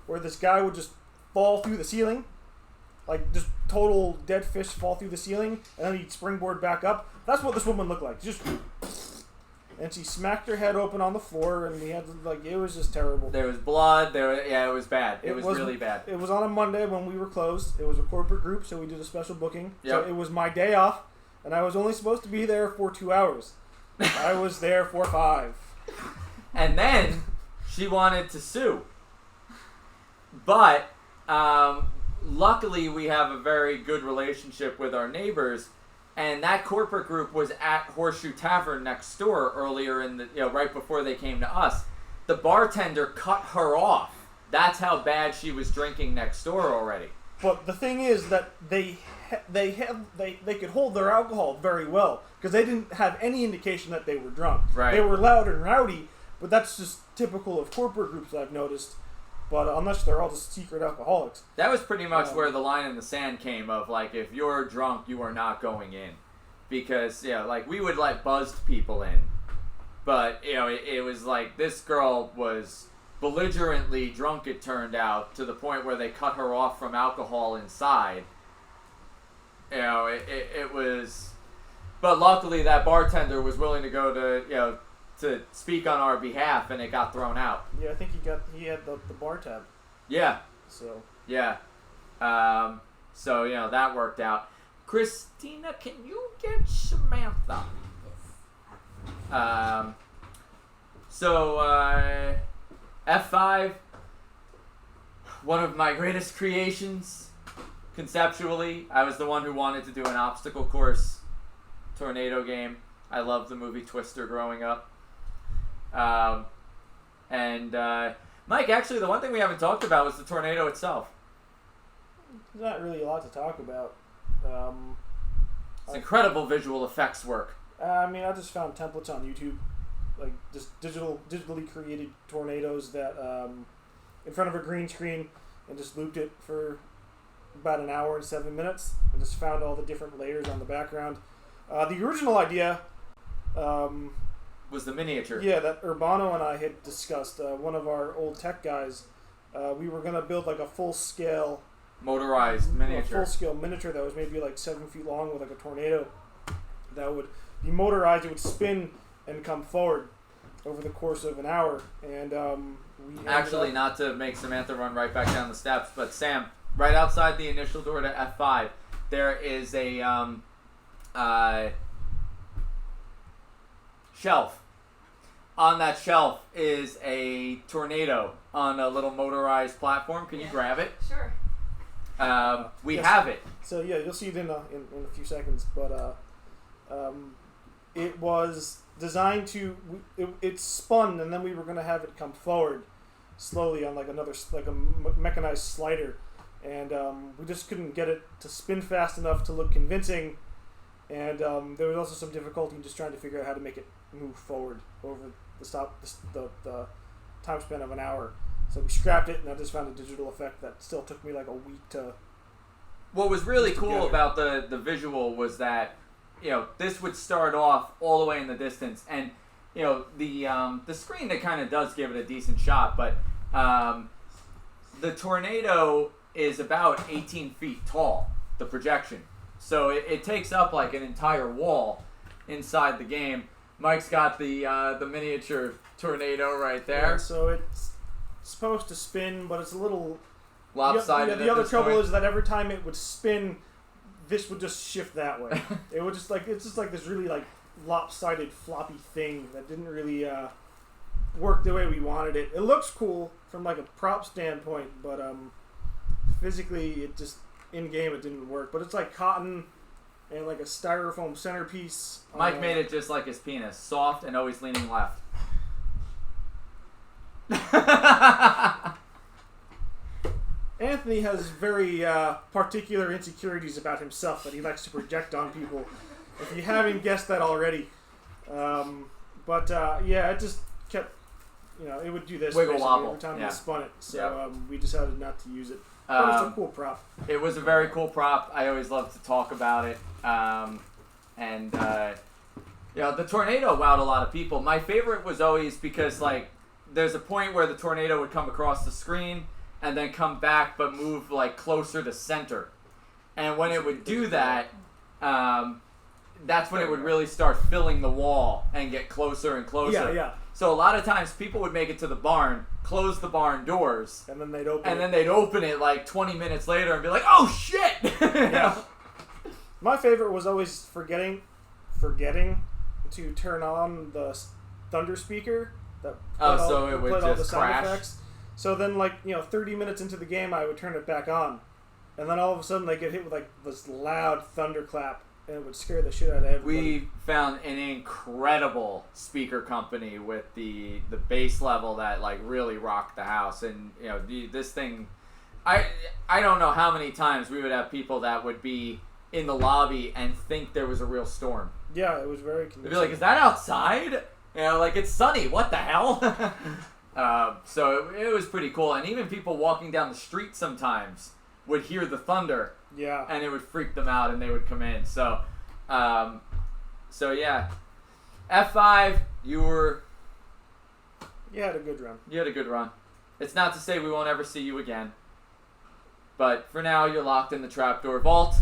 [SPEAKER 2] where this guy would just fall through the ceiling, like just total dead fish fall through the ceiling, and then he'd springboard back up. That's what this woman looked like. Just, and she smacked her head open on the floor, and we had to, like, it was just terrible.
[SPEAKER 1] there was blood, it was bad. It was really bad.
[SPEAKER 2] It was on a Monday when we were closed. It was a corporate group, so we did a special booking.
[SPEAKER 1] Yep.
[SPEAKER 2] So it was my day off, and I was only supposed to be there for 2 hours. I was there for 5.
[SPEAKER 1] And then she wanted to sue. But luckily we have a very good relationship with our neighbors, and that corporate group was at Horseshoe Tavern next door earlier in the right before they came to us. The bartender cut her off. That's how bad she was drinking next door already.
[SPEAKER 2] But the thing is that they could hold their alcohol very well because they didn't have any indication that they were drunk.
[SPEAKER 1] Right.
[SPEAKER 2] They were loud and rowdy, but that's just typical of corporate groups I've noticed. But unless they're all just secret alcoholics.
[SPEAKER 1] That was pretty much where the line in the sand came of, like, if you're drunk, you are not going in. Because, like, we would let buzzed people in. But, it was like this girl was belligerently drunk, it turned out, to the point where they cut her off from alcohol inside. It was... But luckily that bartender was willing to go to, to speak on our behalf, and it got thrown out.
[SPEAKER 2] Yeah, I think he had the bar tab.
[SPEAKER 1] Yeah.
[SPEAKER 2] So
[SPEAKER 1] Yeah. So, that worked out. Christina, can you get Samantha? F5, one of my greatest creations, conceptually. I was the one who wanted to do an obstacle course tornado game. I loved the movie Twister growing up. Mike, actually, the one thing we haven't talked about was the tornado itself.
[SPEAKER 2] there's not really a lot to talk about.
[SPEAKER 1] It's incredible visual effects work.
[SPEAKER 2] I mean, I just found templates on YouTube, like just digitally created tornadoes that in front of a green screen, and just looped it for about an hour and 7 minutes, and just found all the different layers on the background. The original idea,
[SPEAKER 1] Was the miniature.
[SPEAKER 2] yeah, that Urbano and I had discussed. One of our old tech guys, we were gonna build like a full-scale
[SPEAKER 1] Motorized miniature.
[SPEAKER 2] full-scale miniature that was maybe like 7 feet long with like a tornado that would be motorized. It would spin and come forward over the course of an hour. And we ended
[SPEAKER 1] Actually,
[SPEAKER 2] up-
[SPEAKER 1] not to make Samantha run right back down the steps, but Sam, right outside the initial door to F5, there is a shelf. On that shelf is a tornado on a little motorized platform. Can you grab it?
[SPEAKER 3] Sure.
[SPEAKER 1] We
[SPEAKER 2] Yes.
[SPEAKER 1] have it.
[SPEAKER 2] So yeah, you'll see it in a few seconds. But it was designed to it spun, and then we were going to have it come forward. slowly on like a mechanized slider, and we just couldn't get it to spin fast enough to look convincing. And there was also some difficulty in just trying to figure out how to make it move forward over the time span of an hour. So we scrapped it, and I just found a digital effect that still took me like a week to.
[SPEAKER 1] What was really
[SPEAKER 2] Just
[SPEAKER 1] cool
[SPEAKER 2] together.
[SPEAKER 1] about the visual was that, this would start off all the way in the distance, and the screen that kind of does give it a decent shot, but the tornado is about 18 feet tall, the projection, so it takes up like an entire wall inside the game. Mike's got the miniature tornado right there.
[SPEAKER 2] Yeah, so it's supposed to spin, but it's a little
[SPEAKER 1] Lopsided.
[SPEAKER 2] The other trouble is that every time it would spin, this would just shift that way. It would just it's just like this really like lopsided floppy thing that didn't really work the way we wanted it. It looks cool from like a prop standpoint, but physically it just in game it didn't work. But it's like cotton and like a styrofoam centerpiece.
[SPEAKER 1] Mike made it just like his penis, soft and always leaning left.
[SPEAKER 2] Anthony has very particular insecurities about himself that he likes to project on people. If you haven't guessed that already. Yeah, it just kept, it would do this
[SPEAKER 1] Wiggle
[SPEAKER 2] basically
[SPEAKER 1] wobble,
[SPEAKER 2] every time
[SPEAKER 1] yeah.
[SPEAKER 2] we spun it. So
[SPEAKER 1] Yep.
[SPEAKER 2] we decided not to use it. But it's a cool prop.
[SPEAKER 1] It was a very cool prop. I always love to talk about it. The tornado wowed a lot of people. My favorite was always because, like, there's a point where the tornado would come across the screen and then come back but move, like, closer to center. And when it would do that, that's when it would really start filling the wall and get closer and closer.
[SPEAKER 2] Yeah.
[SPEAKER 1] So a lot of times people would make it to the barn, close the barn doors,
[SPEAKER 2] And then they'd open
[SPEAKER 1] and
[SPEAKER 2] it.
[SPEAKER 1] then they'd open it like 20 minutes later and be like, "Oh shit!"
[SPEAKER 2] Yeah. My favorite was always forgetting to turn on the thunder speaker that
[SPEAKER 1] So it would
[SPEAKER 2] played all the
[SPEAKER 1] just
[SPEAKER 2] sound
[SPEAKER 1] crash.
[SPEAKER 2] effects. So then, 30 minutes into the game, I would turn it back on, and then all of a sudden they get hit with like this loud thunderclap, and it would scare the shit out of everybody.
[SPEAKER 1] We found an incredible speaker company with the bass level that like really rocked the house, and this thing, I don't know how many times we would have people that would be in the lobby and think there was a real storm.
[SPEAKER 2] Yeah, it was very
[SPEAKER 1] They'd
[SPEAKER 2] convincing.
[SPEAKER 1] be like, "Is that outside?" Like it's sunny. What the hell? So it was pretty cool, and even people walking down the street sometimes would hear the thunder.
[SPEAKER 2] Yeah.
[SPEAKER 1] And it would freak them out, and they would come in. So yeah, F5, you
[SPEAKER 2] had a good run.
[SPEAKER 1] had a good run. It's not to say we won't ever see you again, but for now you're locked in the trapdoor vault,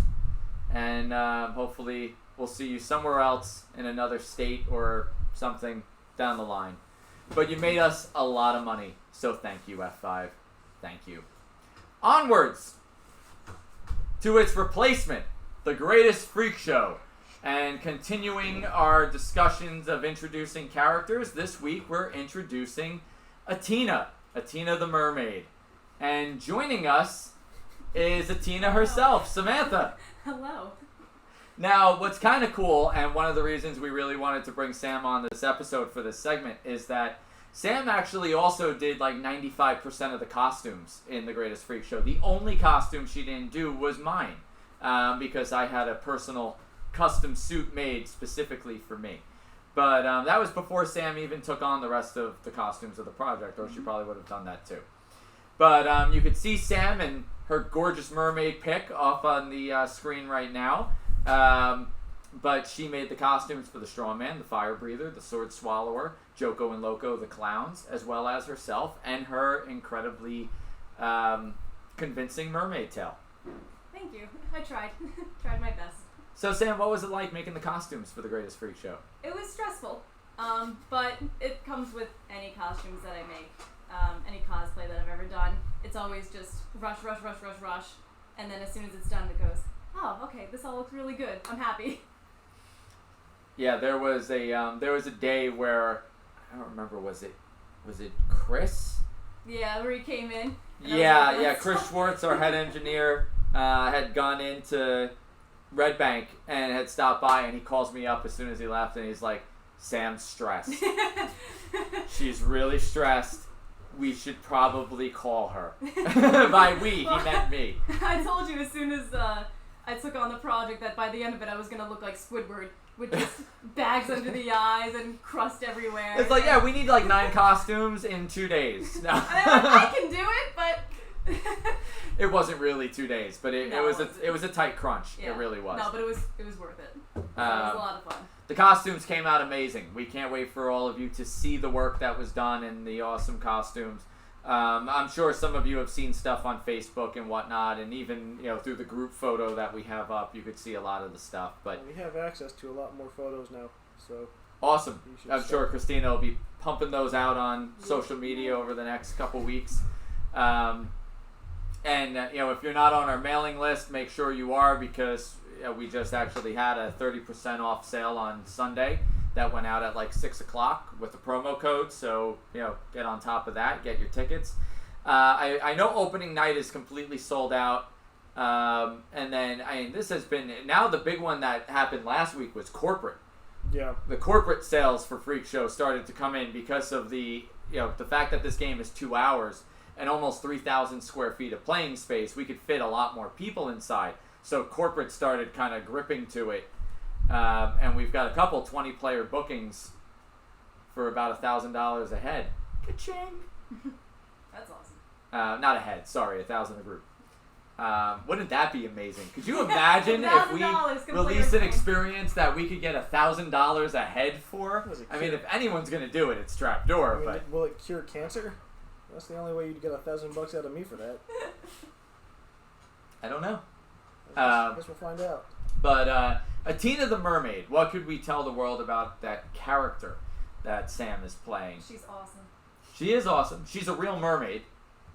[SPEAKER 1] and hopefully we'll see you somewhere else in another state or something down the line. But you made us a lot of money, so thank you, F5. Thank you. Onwards to its replacement, The Greatest Freak Show. And continuing our discussions of introducing characters, this week we're introducing Atina the mermaid. And joining us is Atina herself, Samantha.
[SPEAKER 3] Hello.
[SPEAKER 1] Now, what's kind of cool, and one of the reasons we really wanted to bring Sam on this episode for this segment, is that Sam actually also did like 95% of the costumes in The Greatest Freak Show. The only costume she didn't do was mine, because I had a personal custom suit made specifically for me. But that was before Sam even took on the rest of the costumes of the project, or she probably would have done that too. But you could see Sam and her gorgeous mermaid pic off on the screen right now. But she made the costumes for the Straw Man, the Fire Breather, the Sword Swallower, Joko and Loco, the clowns, as well as herself and her incredibly convincing mermaid tail.
[SPEAKER 3] Thank you. I tried. Tried my best.
[SPEAKER 1] So Sam, what was it like making the costumes for The Greatest Freak Show?
[SPEAKER 3] It was stressful, but it comes with any costumes that I make, any cosplay that I've ever done. It's always just rush, and then as soon as it's done, it goes, "Oh, okay, this all looks really good. I'm happy."
[SPEAKER 1] Yeah, there was a day where I don't remember, was it Chris?
[SPEAKER 3] Yeah, where he came in. and I was
[SPEAKER 1] Yeah,
[SPEAKER 3] like,
[SPEAKER 1] yeah.
[SPEAKER 3] "Let's
[SPEAKER 1] Chris
[SPEAKER 3] go."
[SPEAKER 1] Schwartz, our head engineer, had gone into Red Bank and had stopped by, and he calls me up as soon as he left, and he's like, "Sam's stressed. She's really stressed. we should probably call her. By we, he meant me.
[SPEAKER 3] I told you as soon as I took on the project that by the end of it I was gonna look like Squidward with just bags under the eyes and crust everywhere.
[SPEAKER 1] It's like, yeah, we need like 9 costumes in 2 days. No.
[SPEAKER 3] And I'm like, I can do it, but
[SPEAKER 1] It wasn't really 2 days, but it
[SPEAKER 3] No,
[SPEAKER 1] was
[SPEAKER 3] it wasn't.
[SPEAKER 1] it was a tight crunch.
[SPEAKER 3] yeah.
[SPEAKER 1] It really was.
[SPEAKER 3] No, but it was worth it. It was a lot of fun.
[SPEAKER 1] The costumes came out amazing. We can't wait for all of you to see the work that was done and the awesome costumes. I'm sure some of you have seen stuff on Facebook and whatnot, and even through the group photo that we have up, you could see a lot of the stuff. But
[SPEAKER 2] We have access to a lot more photos now, so
[SPEAKER 1] awesome.
[SPEAKER 2] you should
[SPEAKER 1] I'm
[SPEAKER 2] start-
[SPEAKER 1] sure Christina will be pumping those out on social media over the next couple weeks. And if you're not on our mailing list, make sure you are, because we just actually had a 30% off sale on Sunday that went out at like 6 o'clock with the promo code. So get on top of that, get your tickets. I know opening night is completely sold out. And then this has been now the big one that happened last week was corporate.
[SPEAKER 2] Yeah.
[SPEAKER 1] The corporate sales for Freak Show started to come in because of the the fact that this game is 2 hours and almost 3,000 square feet of playing space. We could fit a lot more people inside, so corporate started kind of gripping to it, and we've got a couple 20-player bookings for about $1,000 a head. Ka-ching!
[SPEAKER 3] That's awesome.
[SPEAKER 1] Not a head, sorry, 1,000 a group. Wouldn't that be amazing? Could you imagine if we
[SPEAKER 3] $1,000 can
[SPEAKER 1] released
[SPEAKER 3] play
[SPEAKER 1] an
[SPEAKER 3] our game.
[SPEAKER 1] experience that we could get $1,000 a head for?
[SPEAKER 2] Was it
[SPEAKER 1] I mean,
[SPEAKER 2] cute?
[SPEAKER 1] if anyone's gonna do it, it's Trapdoor.
[SPEAKER 2] I mean,
[SPEAKER 1] But
[SPEAKER 2] will it cure cancer? That's the only way you'd get $1,000 out of me for that.
[SPEAKER 1] I don't know.
[SPEAKER 2] I guess we'll find out.
[SPEAKER 1] But Atina the Mermaid, what could we tell the world about that character that Sam is playing?
[SPEAKER 3] She's awesome.
[SPEAKER 1] She is awesome. She's a real mermaid.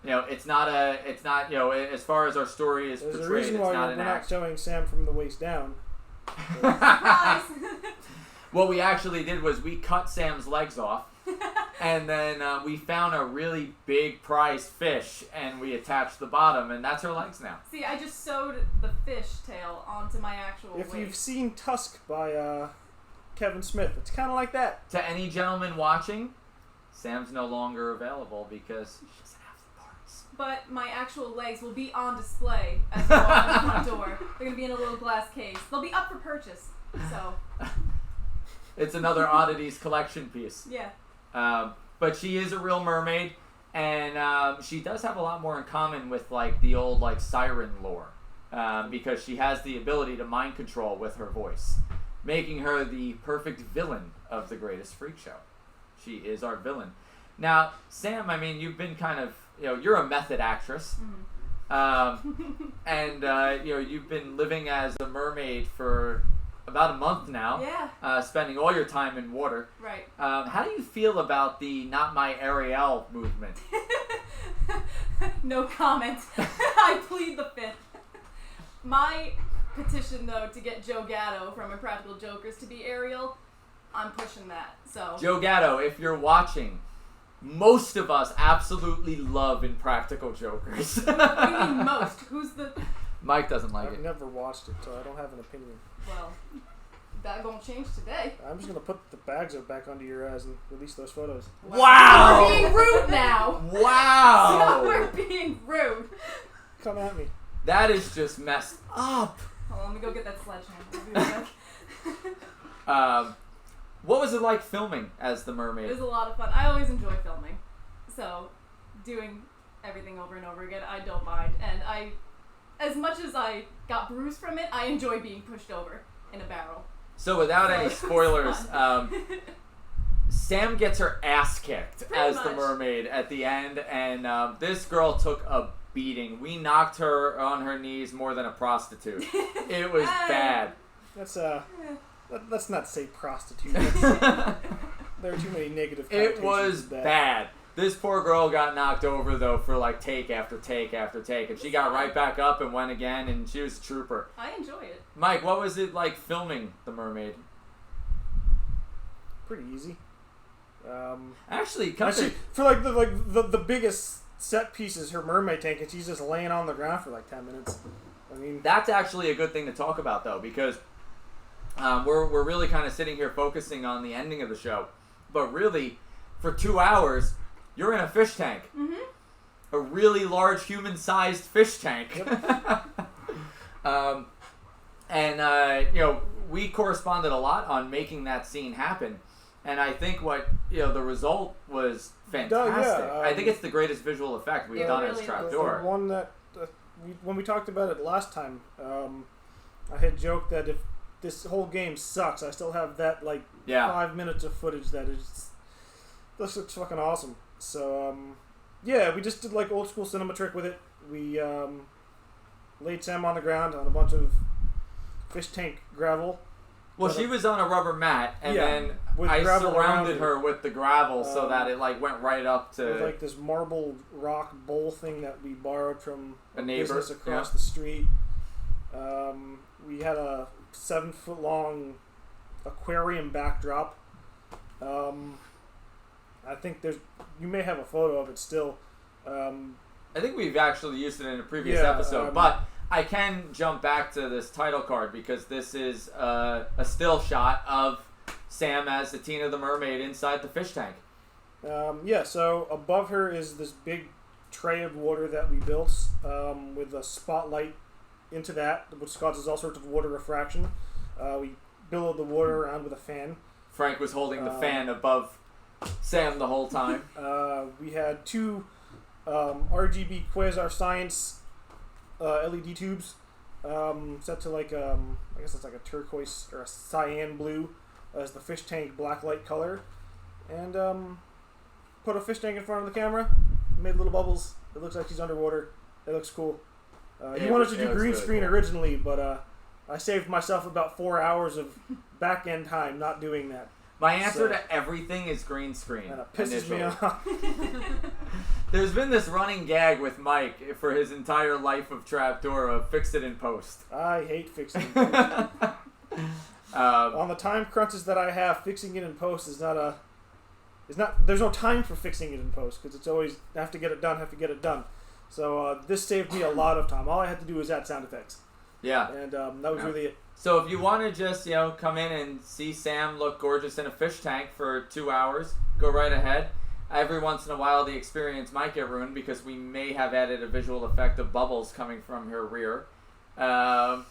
[SPEAKER 1] It's not as far as our story is
[SPEAKER 2] There's a
[SPEAKER 1] portrayed,
[SPEAKER 2] reason
[SPEAKER 1] it's
[SPEAKER 2] why
[SPEAKER 1] not
[SPEAKER 2] we're
[SPEAKER 1] an
[SPEAKER 2] not
[SPEAKER 1] act.
[SPEAKER 2] showing Sam from the waist down.
[SPEAKER 3] Surprise!
[SPEAKER 1] What we actually did was we cut Sam's legs off, and then we found a really big prize fish, and we attached the bottom, and that's her legs now.
[SPEAKER 3] See, I just sewed the fish tail onto my actual
[SPEAKER 2] If you've
[SPEAKER 3] waist.
[SPEAKER 2] seen Tusk by Kevin Smith, it's kind of like that.
[SPEAKER 1] To any gentleman watching, Sam's no longer available because she doesn't have the parts.
[SPEAKER 3] But my actual legs will be on display as you walk in the front door. They're going to be in a little glass case. They'll be up for purchase. So,
[SPEAKER 1] It's another oddities collection piece.
[SPEAKER 3] yeah.
[SPEAKER 1] But she is a real mermaid, and she does have a lot more in common with like the old like siren lore, because she has the ability to mind control with her voice, making her the perfect villain of the Greatest Freak Show. She is our villain. Now, Sam, I mean, you've been kind of you're a method actress, and you've been living as a mermaid for about a month now.
[SPEAKER 3] Yeah.
[SPEAKER 1] Spending all your time in water.
[SPEAKER 3] Right.
[SPEAKER 1] How do you feel about the Not My Ariel movement?
[SPEAKER 3] No comment. I plead the fifth. My petition, though, to get Joe Gatto from Impractical Jokers to be Ariel, I'm pushing that. So.
[SPEAKER 1] Joe Gatto, if you're watching, most of us absolutely love Impractical Jokers.
[SPEAKER 3] What do you mean most? Who's the?
[SPEAKER 1] Mike doesn't like
[SPEAKER 2] I've
[SPEAKER 1] it.
[SPEAKER 2] never watched it, so I don't have an opinion.
[SPEAKER 3] Well, that won't change today.
[SPEAKER 2] I'm just gonna put the bags up back under your eyes and release those photos.
[SPEAKER 1] Wow!
[SPEAKER 3] We're being rude now.
[SPEAKER 1] Wow!
[SPEAKER 3] So we're being rude.
[SPEAKER 2] Come at me.
[SPEAKER 1] That is just messed up.
[SPEAKER 3] Hold on, let me go get that sledgehammer. I'll be back.
[SPEAKER 1] What was it like filming as the
[SPEAKER 3] It
[SPEAKER 1] mermaid?
[SPEAKER 3] was a lot of fun. I always enjoy filming, so doing everything over and over again, I don't mind. And as much as I got bruised from it, I enjoy being pushed over in a barrel.
[SPEAKER 1] So without any
[SPEAKER 3] So, it was
[SPEAKER 1] spoilers,
[SPEAKER 3] fun.
[SPEAKER 1] Sam gets her ass kicked
[SPEAKER 3] Pretty
[SPEAKER 1] as the
[SPEAKER 3] much.
[SPEAKER 1] mermaid at the end, and this girl took a beating. We knocked her on her knees more than a prostitute. It was bad.
[SPEAKER 2] Let's not say prostitute. There are too many negative connotations
[SPEAKER 1] It was
[SPEAKER 2] to that.
[SPEAKER 1] bad. This poor girl got knocked over though for like take after take after take, and she got right back up and went again, and she was a trooper.
[SPEAKER 3] I enjoy it.
[SPEAKER 1] Mike, what was it like filming the mermaid?
[SPEAKER 2] Pretty easy.
[SPEAKER 1] Actually, come
[SPEAKER 2] Actually,
[SPEAKER 1] to,
[SPEAKER 2] for like the biggest set pieces, her mermaid tank, and she's just laying on the ground for like 10 minutes. I mean,
[SPEAKER 1] that's actually a good thing to talk about though, because we're really kind of sitting here focusing on the ending of the show, but really for 2 hours you're in a fish tank.
[SPEAKER 3] Mm-hmm.
[SPEAKER 1] A really large human-sized fish tank. We corresponded a lot on making that scene happen. And I think the result was fantastic. I think it's the greatest visual effect we've done as
[SPEAKER 3] really
[SPEAKER 1] Trapdoor.
[SPEAKER 2] The one that, when we talked about it last time, I had joked that if this whole game sucks, I still have that 5 minutes of footage that is. This looks fucking awesome. So we just did old school cinema trick with it. We laid Sam on the ground on a bunch of fish tank gravel.
[SPEAKER 1] Well, she was on a rubber mat, and then
[SPEAKER 2] with
[SPEAKER 1] I
[SPEAKER 2] gravel
[SPEAKER 1] surrounded
[SPEAKER 2] around
[SPEAKER 1] her with the gravel so that it went right up to
[SPEAKER 2] with this marble rock bowl thing that we borrowed from
[SPEAKER 1] a neighbor
[SPEAKER 2] business across the street. We had a 7-foot long aquarium backdrop. I think you may have a photo of it still.
[SPEAKER 1] I think we've actually used it in a previous episode, but I can jump back to this title card because this is a still shot of Sam as the Tina the Mermaid inside the fish tank.
[SPEAKER 2] So above her is this big tray of water that we built with a spotlight into that, which causes all sorts of water refraction. We billowed the water around with a fan.
[SPEAKER 1] Frank was holding the fan above Sam the whole time.
[SPEAKER 2] We had 2 RGB Quasar Science LED tubes set to I guess it's like a turquoise or a cyan blue as the fish tank blacklight color, and put a fish tank in front of the camera, made little bubbles. It looks like she's underwater. It looks cool. You wanted to do green screen originally, but I saved myself about 4 hours of back end time not doing that.
[SPEAKER 1] My answer to everything is green screen.
[SPEAKER 2] And it pisses me off.
[SPEAKER 1] There's been this running gag with Mike for his entire life of Trapdoor of fix it in post.
[SPEAKER 2] I hate fixing it in post. On the time crunches that I have, fixing it in post is not. There's no time for fixing it in post because it's always have to get it done. So this saved me a lot of time. All I had to do was add sound effects.
[SPEAKER 1] Yeah.
[SPEAKER 2] And that was really it.
[SPEAKER 1] So if you want to just, come in and see Sam look gorgeous in a fish tank for 2 hours, go right ahead. Every once in a while the experience might get ruined because we may have added a visual effect of bubbles coming from her rear.
[SPEAKER 2] That's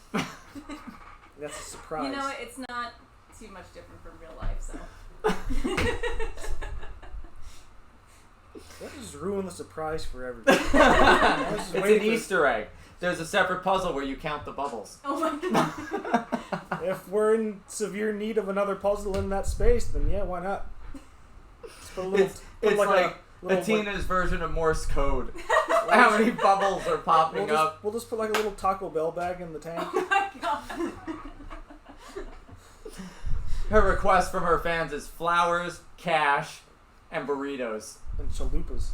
[SPEAKER 2] a surprise.
[SPEAKER 3] You know, it's not too much different from real life, so.
[SPEAKER 2] That just ruined the surprise for everybody.
[SPEAKER 1] It's an Easter egg. There's a separate puzzle where you count the bubbles.
[SPEAKER 3] Oh my god.
[SPEAKER 2] If we're in severe need of another puzzle in that space, then yeah, why not?
[SPEAKER 1] It's like Tina's version of Morse code. How many bubbles are popping up?
[SPEAKER 2] We'll just put like a little Taco Bell bag in the tank.
[SPEAKER 3] Oh my god.
[SPEAKER 1] Her request from her fans is flowers, cash, and burritos.
[SPEAKER 2] And chalupas.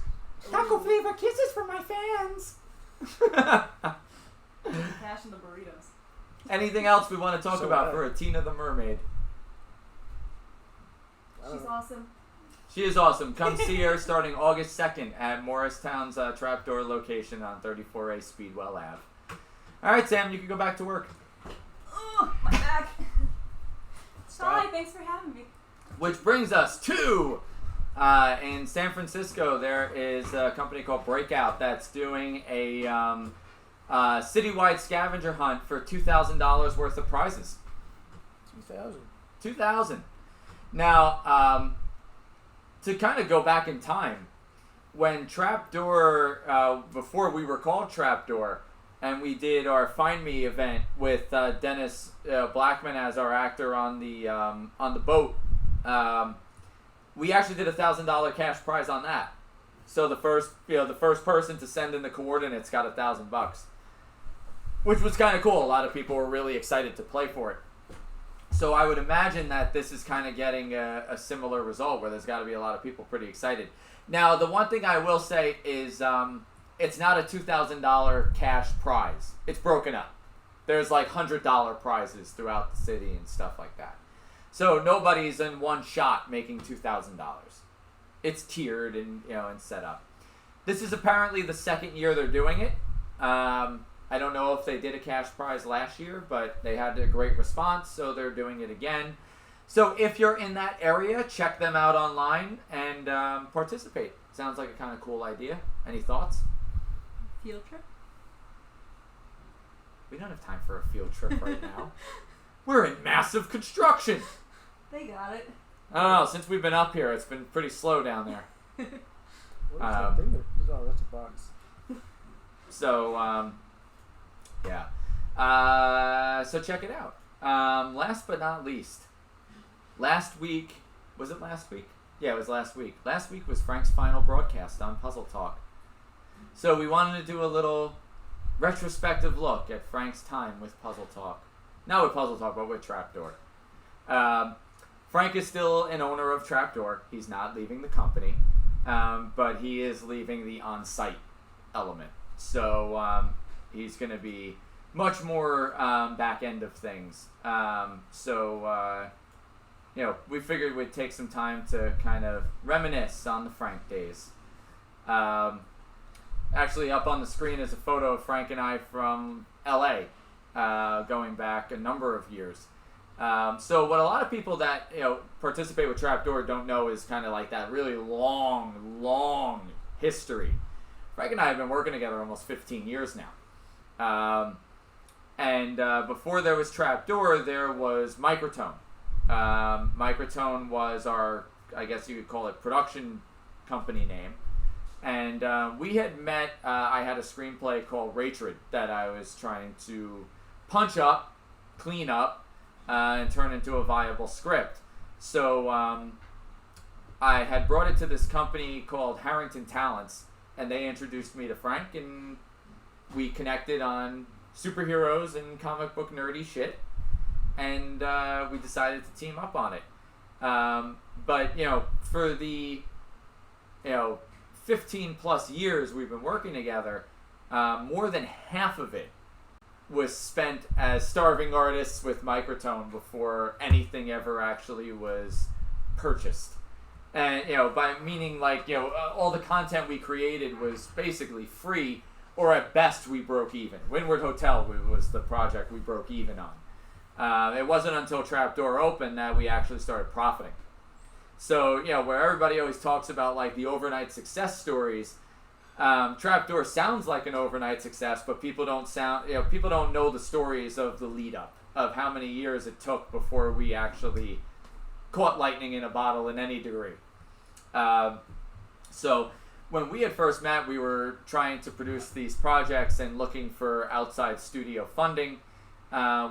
[SPEAKER 1] Taco flavor kisses for my fans.
[SPEAKER 3] Cash and the burritos.
[SPEAKER 1] Anything else we want to talk about for a Tina the Mermaid?
[SPEAKER 3] She's awesome.
[SPEAKER 1] She is awesome. Come see her starting August 2nd at Morristown's Trapdoor location on 34A Speedwell Ave. All right, Sam, you can go back to work.
[SPEAKER 3] Oh, my back. Hi, thanks for having me.
[SPEAKER 1] Which brings us to, in San Francisco, there is a company called Breakout that's doing a citywide scavenger hunt for $2,000 worth of prizes. $2,000. Now, to kind of go back in time, when Trapdoor, before we were called Trapdoor, and we did our Find Me event with Dennis Blackman as our actor on the boat, we actually did a $1,000 cash prize on that. So the first person to send in the coordinates got $1,000, which was kind of cool. A lot of people were really excited to play for it. So I would imagine that this is kind of getting a similar result where there's got to be a lot of people pretty excited. Now, the one thing I will say is it's not a $2,000 cash prize. It's broken up. There's like $100 prizes throughout the city and stuff like that. So nobody's in one shot making $2,000. It's tiered and set up. This is apparently the second year they're doing it. I don't know if they did a cash prize last year, but they had a great response, so they're doing it again. So if you're in that area, check them out online and participate. Sounds like a kind of cool idea. Any thoughts?
[SPEAKER 3] Field trip?
[SPEAKER 1] We don't have time for a field trip right now. We're in massive construction.
[SPEAKER 3] They got it.
[SPEAKER 1] I don't know. Since we've been up here, it's been pretty slow down there.
[SPEAKER 2] What is that thing there? Oh, that's a box.
[SPEAKER 1] So, yeah. So check it out. Last but not least, last week, was it last week? Yeah, it was last week. Last week was Frank's final broadcast on Puzzle Talk. So we wanted to do a little retrospective look at Frank's time with Puzzle Talk. Not with Puzzle Talk, but with Trapdoor. Frank is still an owner of Trapdoor. He's not leaving the company, but he is leaving the on-site element. So he's going to be much more back end of things. We figured we'd take some time to kind of reminisce on the Frank days. Actually, up on the screen is a photo of Frank and I from LA, going back a number of years. So what a lot of people that participate with Trapdoor don't know is kind of like that really long history. Frank and I have been working together almost 15 years now. And before there was Trapdoor, there was Microtone. Microtone was our, I guess you could call it, production company name. And we had met, I had a screenplay called Ratred that I was trying to punch up, clean up, and turn into a viable script. So I had brought it to this company called Harrington Talents, and they introduced me to Frank, and we connected on superheroes and comic book nerdy shit, and we decided to team up on it. But for the 15 plus years we've been working together, more than half of it was spent as starving artists with Microtone before anything ever actually was purchased. And by meaning all the content we created was basically free, or at best we broke even. Windward Hotel was the project we broke even on. It wasn't until Trapdoor opened that we actually started profiting. So where everybody always talks about the overnight success stories, Trapdoor sounds like an overnight success, but people don't know the stories of the lead up, of how many years it took before we actually caught lightning in a bottle in any degree. So when we had first met, we were trying to produce these projects and looking for outside studio funding,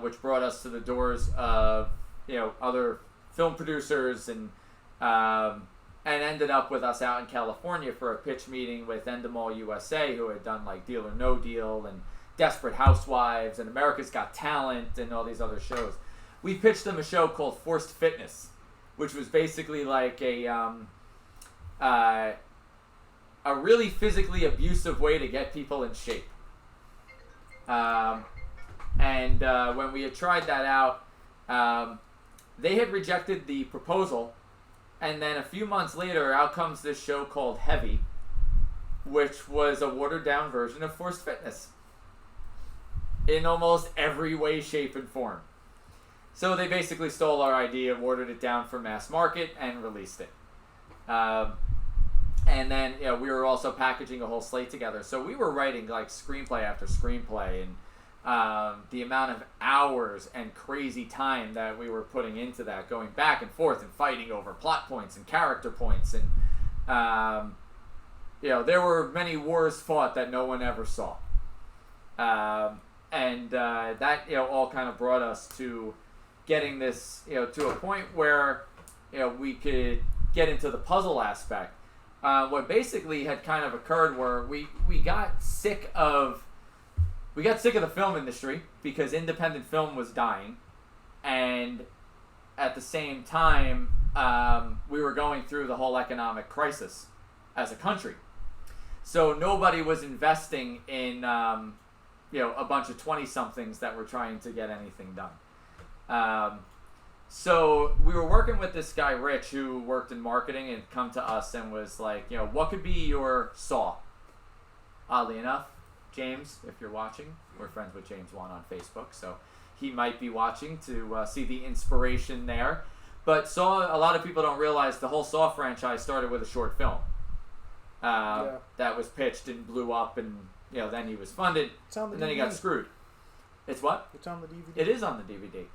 [SPEAKER 1] which brought us to the doors of other film producers, and ended up with us out in California for a pitch meeting with Endemol USA, who had done Deal or No Deal and Desperate Housewives and America's Got Talent and all these other shows. We pitched them a show called Forced Fitness, which was basically a really physically abusive way to get people in shape. When we had tried that out, they had rejected the proposal, and then a few months later, out comes this show called Heavy, which was a watered-down version of Forced Fitness in almost every way, shape, and form. So they basically stole our idea, watered it down for mass market, and released it. And then we were also packaging a whole slate together. So we were writing screenplay after screenplay, and the amount of hours and crazy time that we were putting into that, going back and forth and fighting over plot points and character points, and there were many wars fought that no one ever saw. That all kind of brought us to getting this to a point where we could get into the puzzle aspect. What basically had kind of occurred were we got sick of the film industry because independent film was dying, and at the same time we were going through the whole economic crisis as a country. So nobody was investing in a bunch of 20-somethings that were trying to get anything done. So we were working with this guy, Rich, who worked in marketing, and come to us and was like, what could be your Saw? Oddly enough, James, if you're watching, we're friends with James Wan on Facebook, so he might be watching to see the inspiration there. But Saw, a lot of people don't realize the whole Saw franchise started with a short film. that was pitched and blew up, and then he was funded,
[SPEAKER 2] It's on the
[SPEAKER 1] and then he
[SPEAKER 2] DVD.
[SPEAKER 1] got screwed. It's what?
[SPEAKER 2] It's on the DVD.
[SPEAKER 1] It is on the DVD.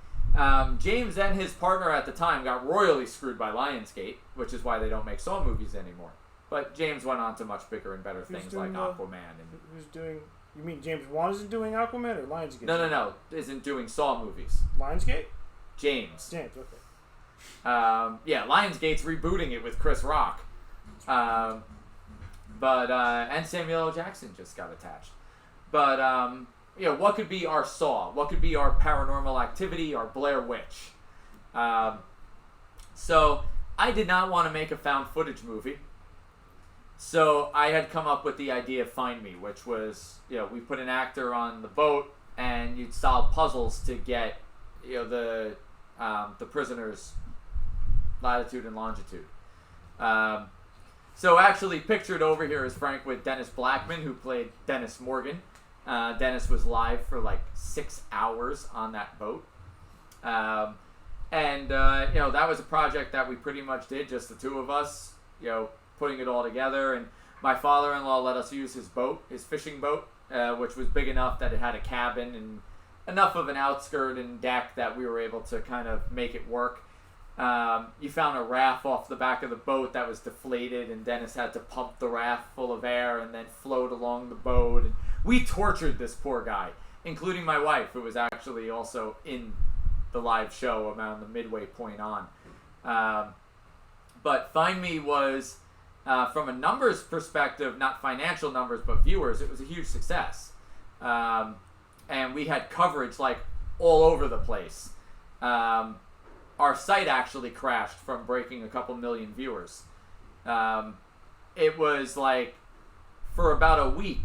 [SPEAKER 1] James and his partner at the time got royally screwed by Lionsgate, which is why they don't make Saw movies anymore. But James went on to much bigger and better
[SPEAKER 2] Who's
[SPEAKER 1] things like
[SPEAKER 2] doing,
[SPEAKER 1] Aquaman and
[SPEAKER 2] Who's doing? You mean James Wan isn't doing Aquaman or Lionsgate?
[SPEAKER 1] no, isn't doing Saw movies.
[SPEAKER 2] Lionsgate.
[SPEAKER 1] James.
[SPEAKER 2] James. Okay.
[SPEAKER 1] Lionsgate's rebooting it with Chris Rock. And Samuel L. Jackson just got attached. But what could be our Saw? What could be our Paranormal Activity, our Blair Witch? So I did not want to make a found footage movie. So I had come up with the idea of Find Me, which was, we put an actor on the boat and you'd solve puzzles to get, the prisoner's latitude and longitude. So actually pictured over here is Frank with Dennis Blackman, who played Dennis Morgan. Dennis was live for like 6 hours on that boat. That was a project that we pretty much did, just the two of us, putting it all together. And my father-in-law let us use his boat, his fishing boat, which was big enough that it had a cabin and enough of an outskirt and deck that we were able to kind of make it work. You found a raft off the back of the boat that was deflated, and Dennis had to pump the raft full of air and then float along the boat. And we tortured this poor guy, including my wife, who was actually also in the live show around the midway point on. But Find Me was, from a numbers perspective, not financial numbers, but viewers, it was a huge success. And we had coverage like all over the place. Our site actually crashed from breaking a couple million viewers. It was like, for about a week,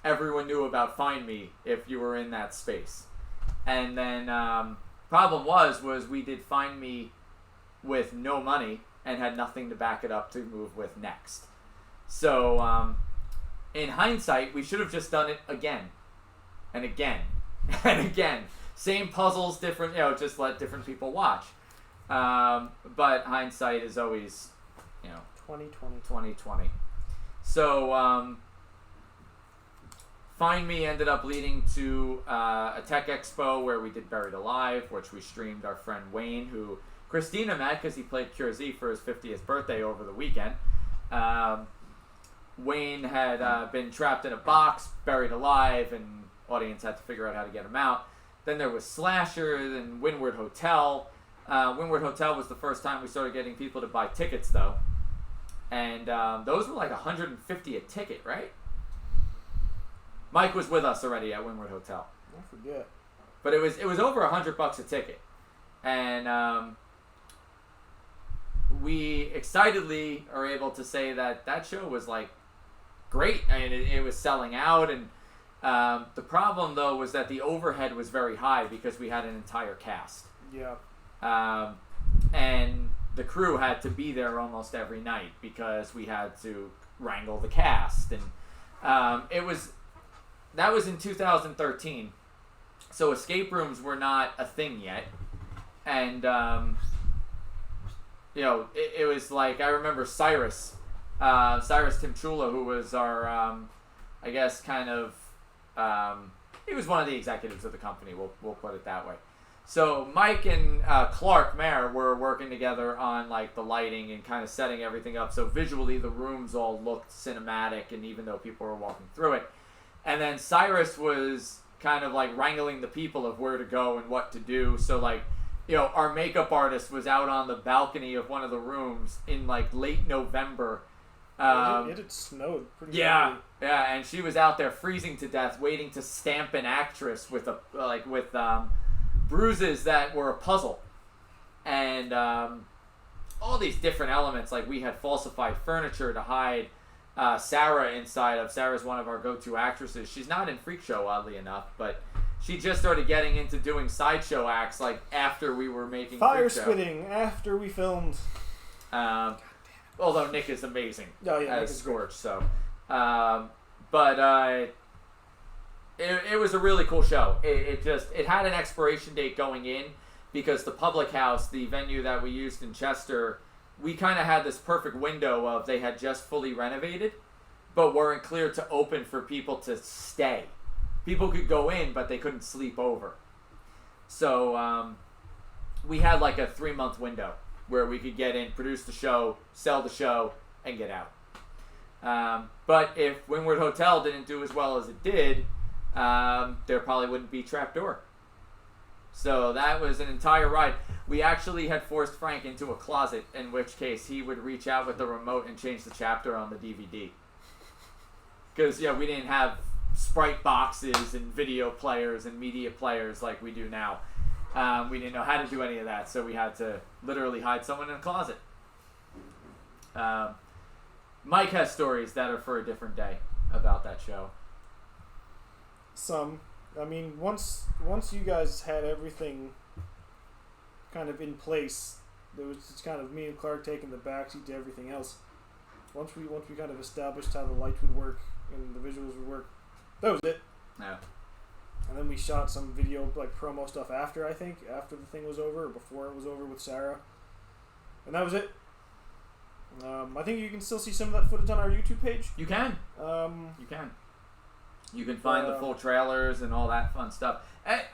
[SPEAKER 1] everyone knew about Find Me if you were in that space. And then problem was we did Find Me with no money and had nothing to back it up to move with next. So in hindsight, we should have just done it again and again and again. Same puzzles, different, just let different people watch. But hindsight is always, 2020. So Find Me ended up leading to a tech expo where we did Buried Alive, which we streamed our friend Wayne, who Christina met because he played Cure Z for his 50th birthday over the weekend. Wayne had been trapped in a box, buried alive, and audience had to figure out how to get him out. Then there was Slasher, then Windward Hotel. Windward Hotel was the first time we started getting people to buy tickets, though. And those were like $150 a ticket, right? Mike was with us already at Windward Hotel.
[SPEAKER 2] I forget.
[SPEAKER 1] But it was over $100 a ticket. And we excitedly are able to say that show was like great. I mean, it was selling out. And the problem, though, was that the overhead was very high because we had an entire cast.
[SPEAKER 2] Yeah.
[SPEAKER 1] And the crew had to be there almost every night because we had to wrangle the cast. And that was in 2013. So escape rooms were not a thing yet. And, it was like, I remember Cyrus Timchula, who was our, I guess, kind of, he was one of the executives of the company, we'll put it that way. So Mike and Clark Mayer were working together on like the lighting and kind of setting everything up. So visually the rooms all looked cinematic, and even though people were walking through it. And then Cyrus was kind of like wrangling the people of where to go and what to do. So like, our makeup artist was out on the balcony of one of the rooms in like late November.
[SPEAKER 2] It had snowed pretty
[SPEAKER 1] Yeah,
[SPEAKER 2] heavily.
[SPEAKER 1] yeah, and she was out there freezing to death, waiting to stamp an actress with bruises that were a puzzle, and all these different elements. Like we had falsified furniture to hide Sarah inside of. Sarah's one of our go-to actresses. She's not in Freak Show, oddly enough, but she just started getting into doing sideshow acts like after we were making
[SPEAKER 2] Fire
[SPEAKER 1] Freak Show.
[SPEAKER 2] spitting after we filmed.
[SPEAKER 1] Although Nick is amazing
[SPEAKER 2] Oh yeah,
[SPEAKER 1] as Scorch, so. It was a really cool show. It had an expiration date going in because the Public House, the venue that we used in Chester, we kind of had this perfect window of they had just fully renovated, but weren't clear to open for people to stay. People could go in, but they couldn't sleep over. So we had like a 3-month window where we could get in, produce the show, sell the show, and get out. But if Windward Hotel didn't do as well as it did, there probably wouldn't be Trapdoor. So that was an entire ride. We actually had forced Frank into a closet, in which case he would reach out with the remote and change the chapter on the DVD. Because, we didn't have Sprite boxes and video players and media players like we do now. We didn't know how to do any of that, so we had to literally hide someone in a closet. Mike has stories that are for a different day about that show.
[SPEAKER 2] Some. I mean, once you guys had everything kind of in place, there was just kind of me and Clark taking the backseat to everything else. Once we kind of established how the lights would work and the visuals would work, that was it.
[SPEAKER 1] No.
[SPEAKER 2] And then we shot some video, like promo stuff after the thing was over, or before it was over with Sarah. And that was it. I think you can still see some of that footage on our YouTube page.
[SPEAKER 1] You can. You can. You can find the full trailers and all that fun stuff.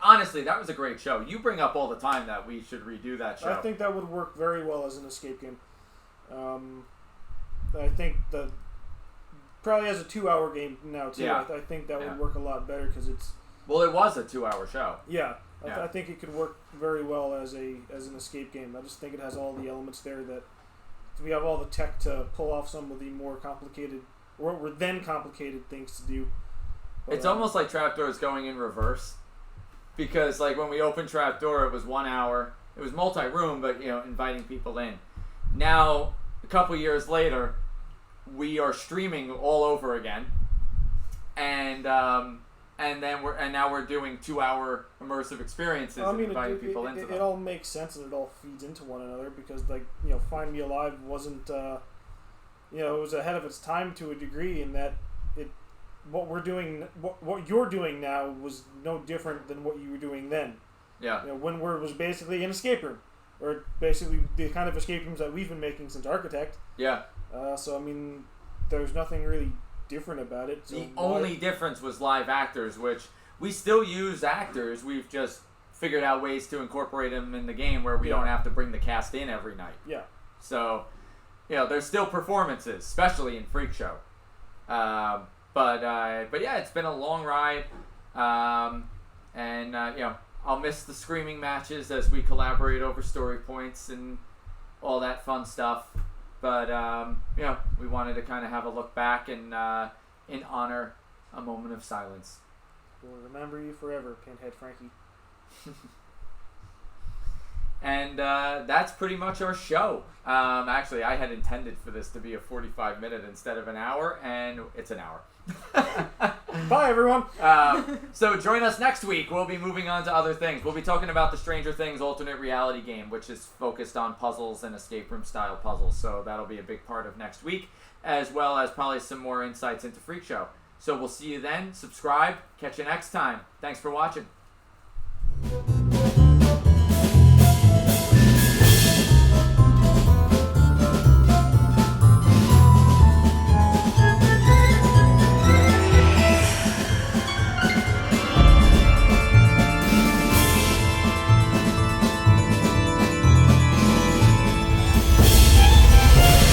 [SPEAKER 1] Honestly, that was a great show. You bring up all the time that we should redo that show.
[SPEAKER 2] I think that would work very well as an escape game. I think that probably as a 2-hour game now too.
[SPEAKER 1] Yeah.
[SPEAKER 2] I think that would work a lot better because it's.
[SPEAKER 1] Well, it was a 2-hour show.
[SPEAKER 2] Yeah,
[SPEAKER 1] Yeah.
[SPEAKER 2] I think it could work very well as an escape game. I just think it has all the elements there that we have all the tech to pull off some of the more complicated or were then complicated things to do. But,
[SPEAKER 1] It's almost like Trapdoor is going in reverse, because like when we opened Trapdoor, it was 1 hour. It was multi-room, but inviting people in. Now, a couple years later, we are streaming all over again, and now we're doing 2-hour immersive experiences and inviting people into them.
[SPEAKER 2] It all makes sense and it all feeds into one another because Find Me Alive wasn't it was ahead of its time to a degree in that what you're doing now was no different than what you were doing then.
[SPEAKER 1] Yeah.
[SPEAKER 2] Windward was basically an escape room, or basically the kind of escape rooms that we've been making since Architect.
[SPEAKER 1] Yeah.
[SPEAKER 2] So I mean, there's nothing really different about it. So
[SPEAKER 1] The only difference was live actors, which we still use actors. We've just figured out ways to incorporate them in the game where we don't have to bring the cast in every night.
[SPEAKER 2] Yeah.
[SPEAKER 1] So, there's still performances, especially in Freak Show. But yeah, it's been a long ride, and I'll miss the screaming matches as we collaborate over story points and all that fun stuff. But we wanted to kind of have a look back and honor a moment of silence.
[SPEAKER 2] We'll remember you forever, Pinhead Frankie.
[SPEAKER 1] And that's pretty much our show. Actually, I had intended for this to be a 45-minute instead of an hour, and it's an hour.
[SPEAKER 2] Bye, everyone.
[SPEAKER 1] So join us next week. We'll be moving on to other things. We'll be talking about the Stranger Things alternate reality game, which is focused on puzzles and escape room style puzzles. So that'll be a big part of next week, as well as probably some more insights into Freak Show. So we'll see you then. Subscribe. Catch you next time. Thanks for watching.